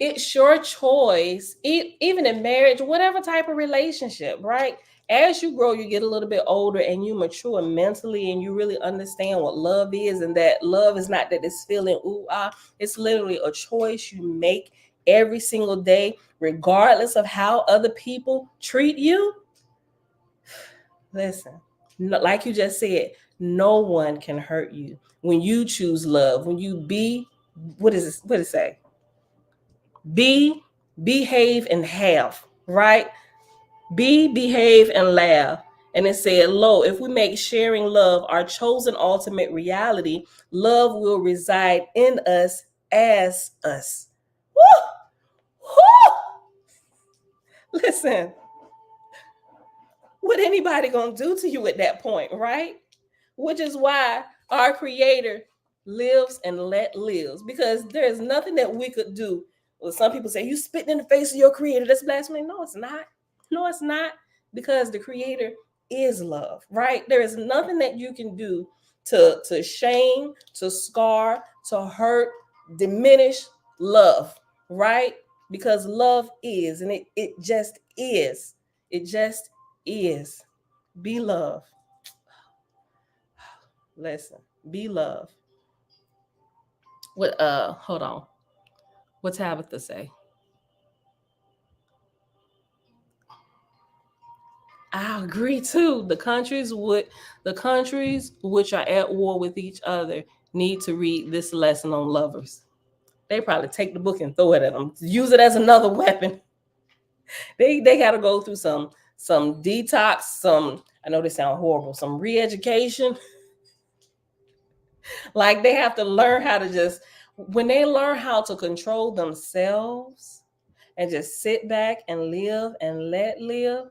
it's your choice, even in marriage, whatever type of relationship, right? As you grow, you get a little bit older and you mature mentally and you really understand what love is, and that love is not that it's feeling ooh ah, it's literally a choice you make every single day, regardless of how other people treat you. Listen, like you just said, no one can hurt you when you choose love. When you be, what is this? What does it say? Be, behave, and have, right? Be, behave, and laugh. And it said, lo, if we make sharing love our chosen ultimate reality, love will reside in us as us. Woo! Woo! Listen, what anybody gonna do to you at that point, right? Which is why our creator lives and let lives, because there's nothing that we could do. Well, some people say you spitting in the face of your creator, that's blasphemy. No, it's not. No, it's not, because the creator is love, right? There is nothing that you can do to shame, to scar, to hurt, diminish love, right? Because love is, and it just is. It just is. Be love. Listen, be love. What hold on. What Tabitha say? I agree too. The countries which are at war with each other need to read this lesson on lovers. They probably take the book and throw it at them. Use it as another weapon. They gotta go through some detox, some, I know they sound horrible, some re-education. Like they have to learn how to just, when they learn how to control themselves and just sit back and live and let live,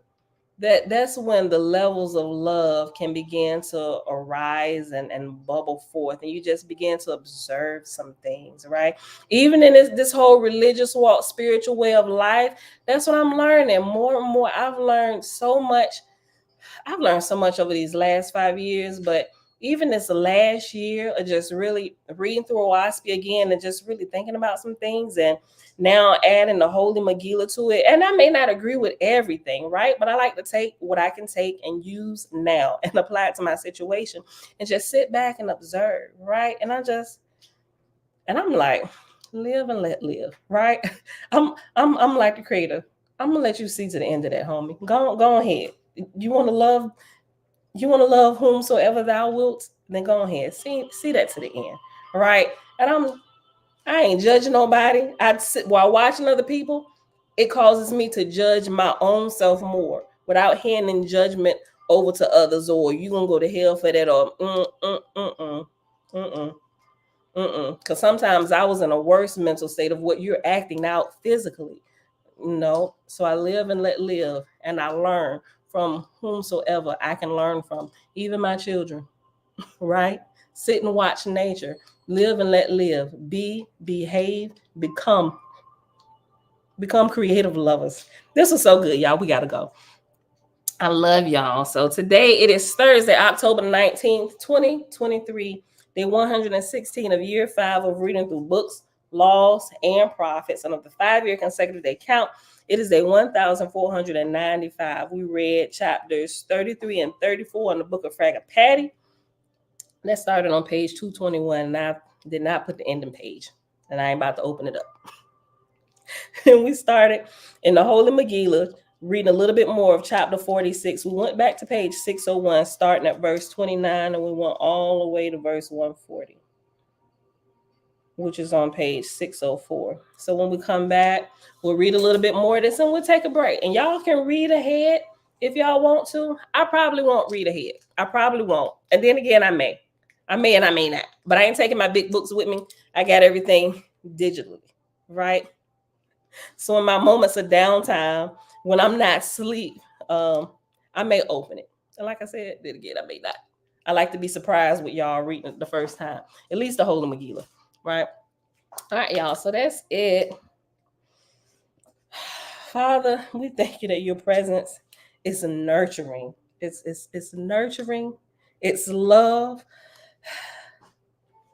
that's when the levels of love can begin to arise and bubble forth, and you just begin to observe some things, right? Even in this whole religious walk, spiritual way of life, that's what I'm learning more and more. I've learned so much over these last 5 years, but even this last year of just really reading through OASP again and just really thinking about some things, and now adding the Holy Megillah to it. And I may not agree with everything, right? But I like to take what I can take and use now and apply it to my situation and just sit back and observe, right? And I'm like, live and let live, right? I'm like the creator. I'm gonna let you see to the end of that, homie. Go ahead. You want to love, whomsoever thou wilt, then go ahead. See that to the end. Right. And I ain't judging nobody. I sit while watching other people, it causes me to judge my own self more without handing judgment over to others, or you gonna go to hell for that, or because sometimes I was in a worse mental state of what you're acting out physically. No. So I live and let live, and I learn from whomsoever I can learn from, even my children, right? Sit and watch nature, live and let live, be, behave, become creative lovers. This was so good, y'all. We got to go. I love y'all. So today it is Thursday, October 19th, 2023, day 116 of year 5 of reading through books, laws, and prophets. And of the 5-year consecutive day count, it is day 1495. We read chapters 33 and 34 in the book of Fragga Patty. That started on page 221, and I did not put the ending page, and I ain't about to open it up. And we started in the Holy Megillah, reading a little bit more of chapter 46. We went back to page 601, starting at verse 29, and we went all the way to verse 140, which is on page 604. So when we come back, we'll read a little bit more of this and we'll take a break. And y'all can read ahead if y'all want to. I probably won't read ahead. I probably won't. And then again, I may and I may not. But I ain't taking my big books with me. I got everything digitally, right? So in my moments of downtime, when I'm not asleep, I may open it. And like I said, then again, I may not. I like to be surprised with y'all reading it the first time, at least the Holy Megillah, right? All right, y'all. So that's it. Father, we thank you that your presence It's nurturing. It's nurturing. It's love.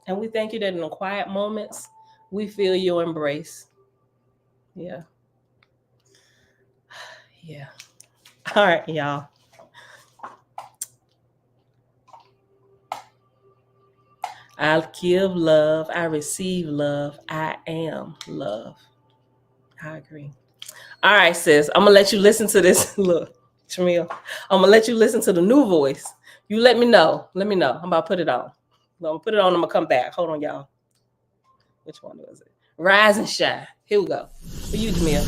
And we thank you that in the quiet moments, we feel your embrace. Yeah. Yeah. All right, y'all. I give love. I receive love. I am love. I agree. All right, sis. I'm going to let you listen to this. Look, Shamil. I'm going to let you listen to the new voice. You let me know. Let me know. I'm about to put it on. I'm going to put it on. I'm going to come back. Hold on, y'all. Which one was it? Rise and shine. Here we go. For you, Jamil.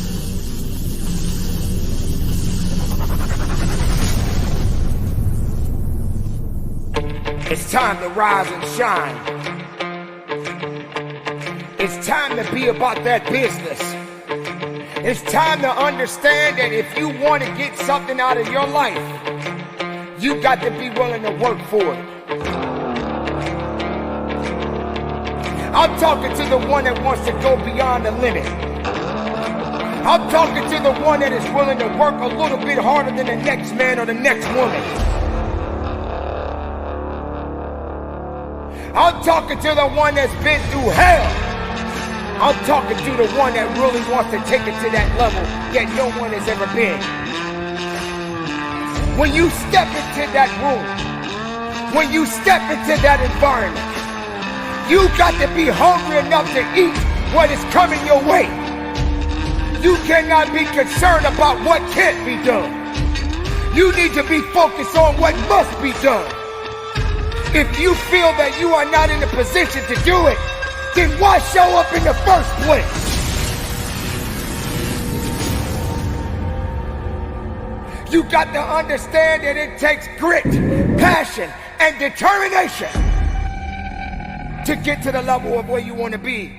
It's time to rise and shine. It's time to be about that business. It's time to understand that if you want to get something out of your life, you got to be willing to work for it. I'm talking to the one that wants to go beyond the limit. I'm talking to the one that is willing to work a little bit harder than the next man or the next woman. I'm talking to the one that's been through hell. I'm talking to the one that really wants to take it to that level that no one has ever been. When you step into that room, when you step into that environment, you got to be hungry enough to eat what is coming your way. You cannot be concerned about what can't be done. You need to be focused on what must be done. If you feel that you are not in a position to do it, then why show up in the first place? You got to understand that it takes grit, passion, and determination to get to the level of where you want to be.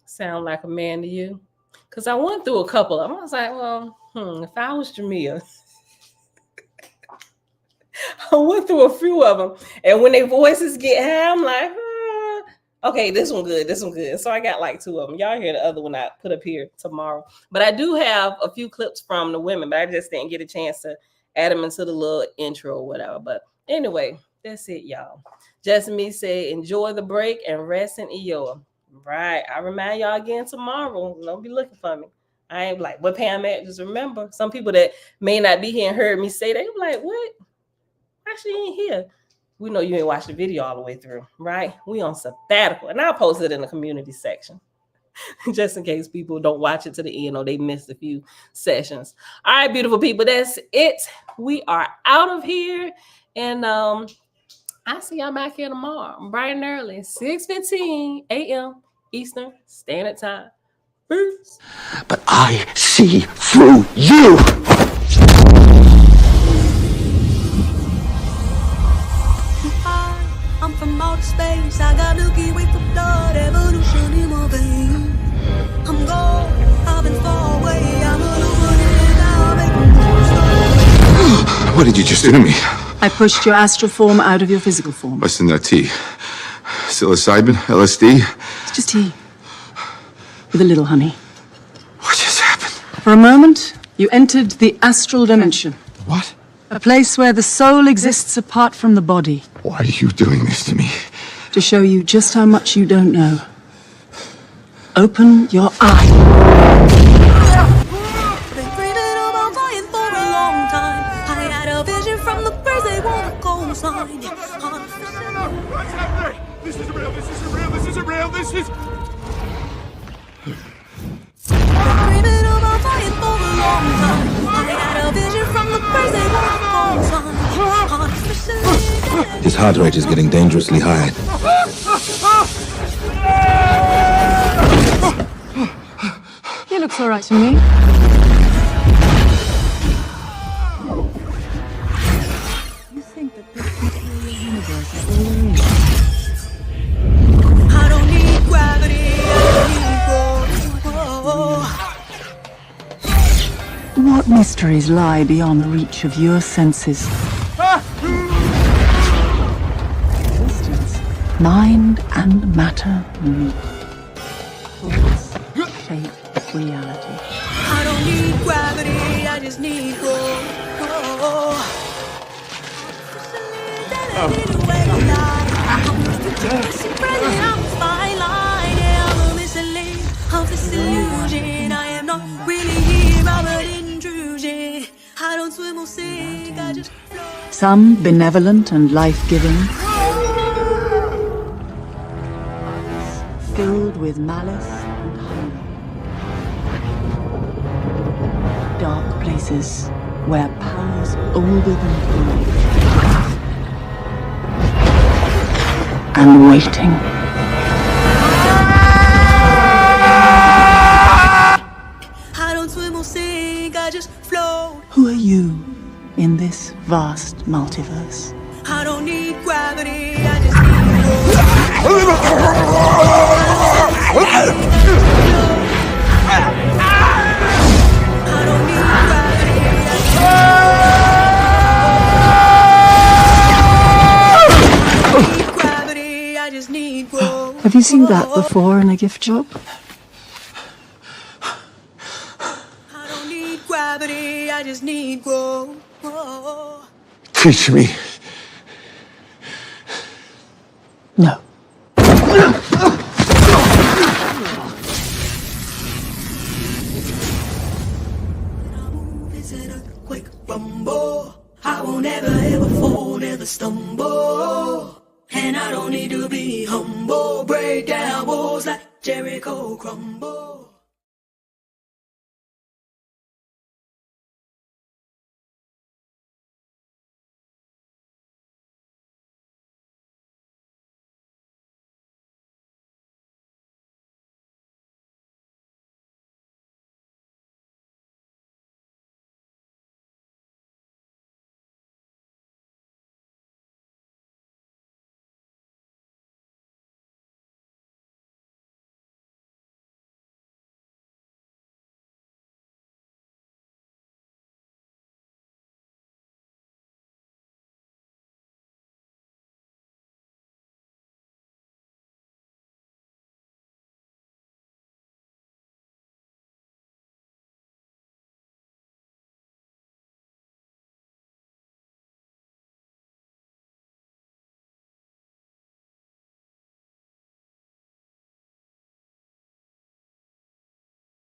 Sound like a man to you? Because I went through a couple of them. I was like, well, if I was Jamia, I went through a few of them. And when their voices get high, I'm like, okay, this one good, this one good. So I got like two of them. Y'all hear the other one I put up here tomorrow. But I do have a few clips from the women, but I just didn't get a chance to add them into the little intro or whatever. But anyway, that's it, y'all. Just me say, enjoy the break and rest in Eeyore. Right. I remind y'all again tomorrow. Don't be looking for me. I ain't like, what Pam at? Just remember, some people that may not be here and heard me say that, I'm like, what? Why she ain't here? We know you ain't watched the video all the way through, right? We on sabbatical. And I'll post it in the community section just in case people don't watch it to the end or they missed a few sessions. All right, beautiful people, that's it. We are out of here. And I see y'all back here tomorrow, bright and early, 6:15 a.m. Eastern Standard Time. Peace. But I see through you. I'm from outer space. I got Milky Way for blood, evolution in my veins. I'm gold, I've been far away. I'm illuminated now, making stars. What did you just do to me? I pushed your astral form out of your physical form. What's in that tea? Psilocybin? LSD? It's just tea. With a little honey. What just happened? For a moment, you entered the astral dimension. What? A place where the soul exists apart from the body. Why are you doing this to me? To show you just how much you don't know. Open your eyes. Been dreaming about flying for a long time. I had a vision from the birds, they want a cold sign. What's happening? This isn't real, this isn't real, this isn't real, this is... Dreaming about flying for a long time. I had a vision from the birds, they want a cold sign. His heart rate is getting dangerously high. He looks all right to me. You think that this material universe is all there is? I don't need gravity, I don't need What mysteries lie beyond the reach of your senses? Existence, mind and matter meet. Thoughts shape reality. I don't don't need gravity, I just need growth. I'm a miscellany of this illusion. I am not really here, I'm an intrusion. I don't swim or sink, I just float. Some benevolent and life-giving, filled with malice and hunger. Dark places where powers older than time and waiting. I don't swim or sink, I just float. Who are you in this vast multiverse? I don't need gravity, I just need growth. I don't need gravity, I just need growth. Have you seen that before in a gift shop? I don't need gravity, I just need growth. Teach me. No. It's an earthquake rumble. I won't ever fall, never stumble. And I don't need to be humble. Break down walls like Jericho crumble.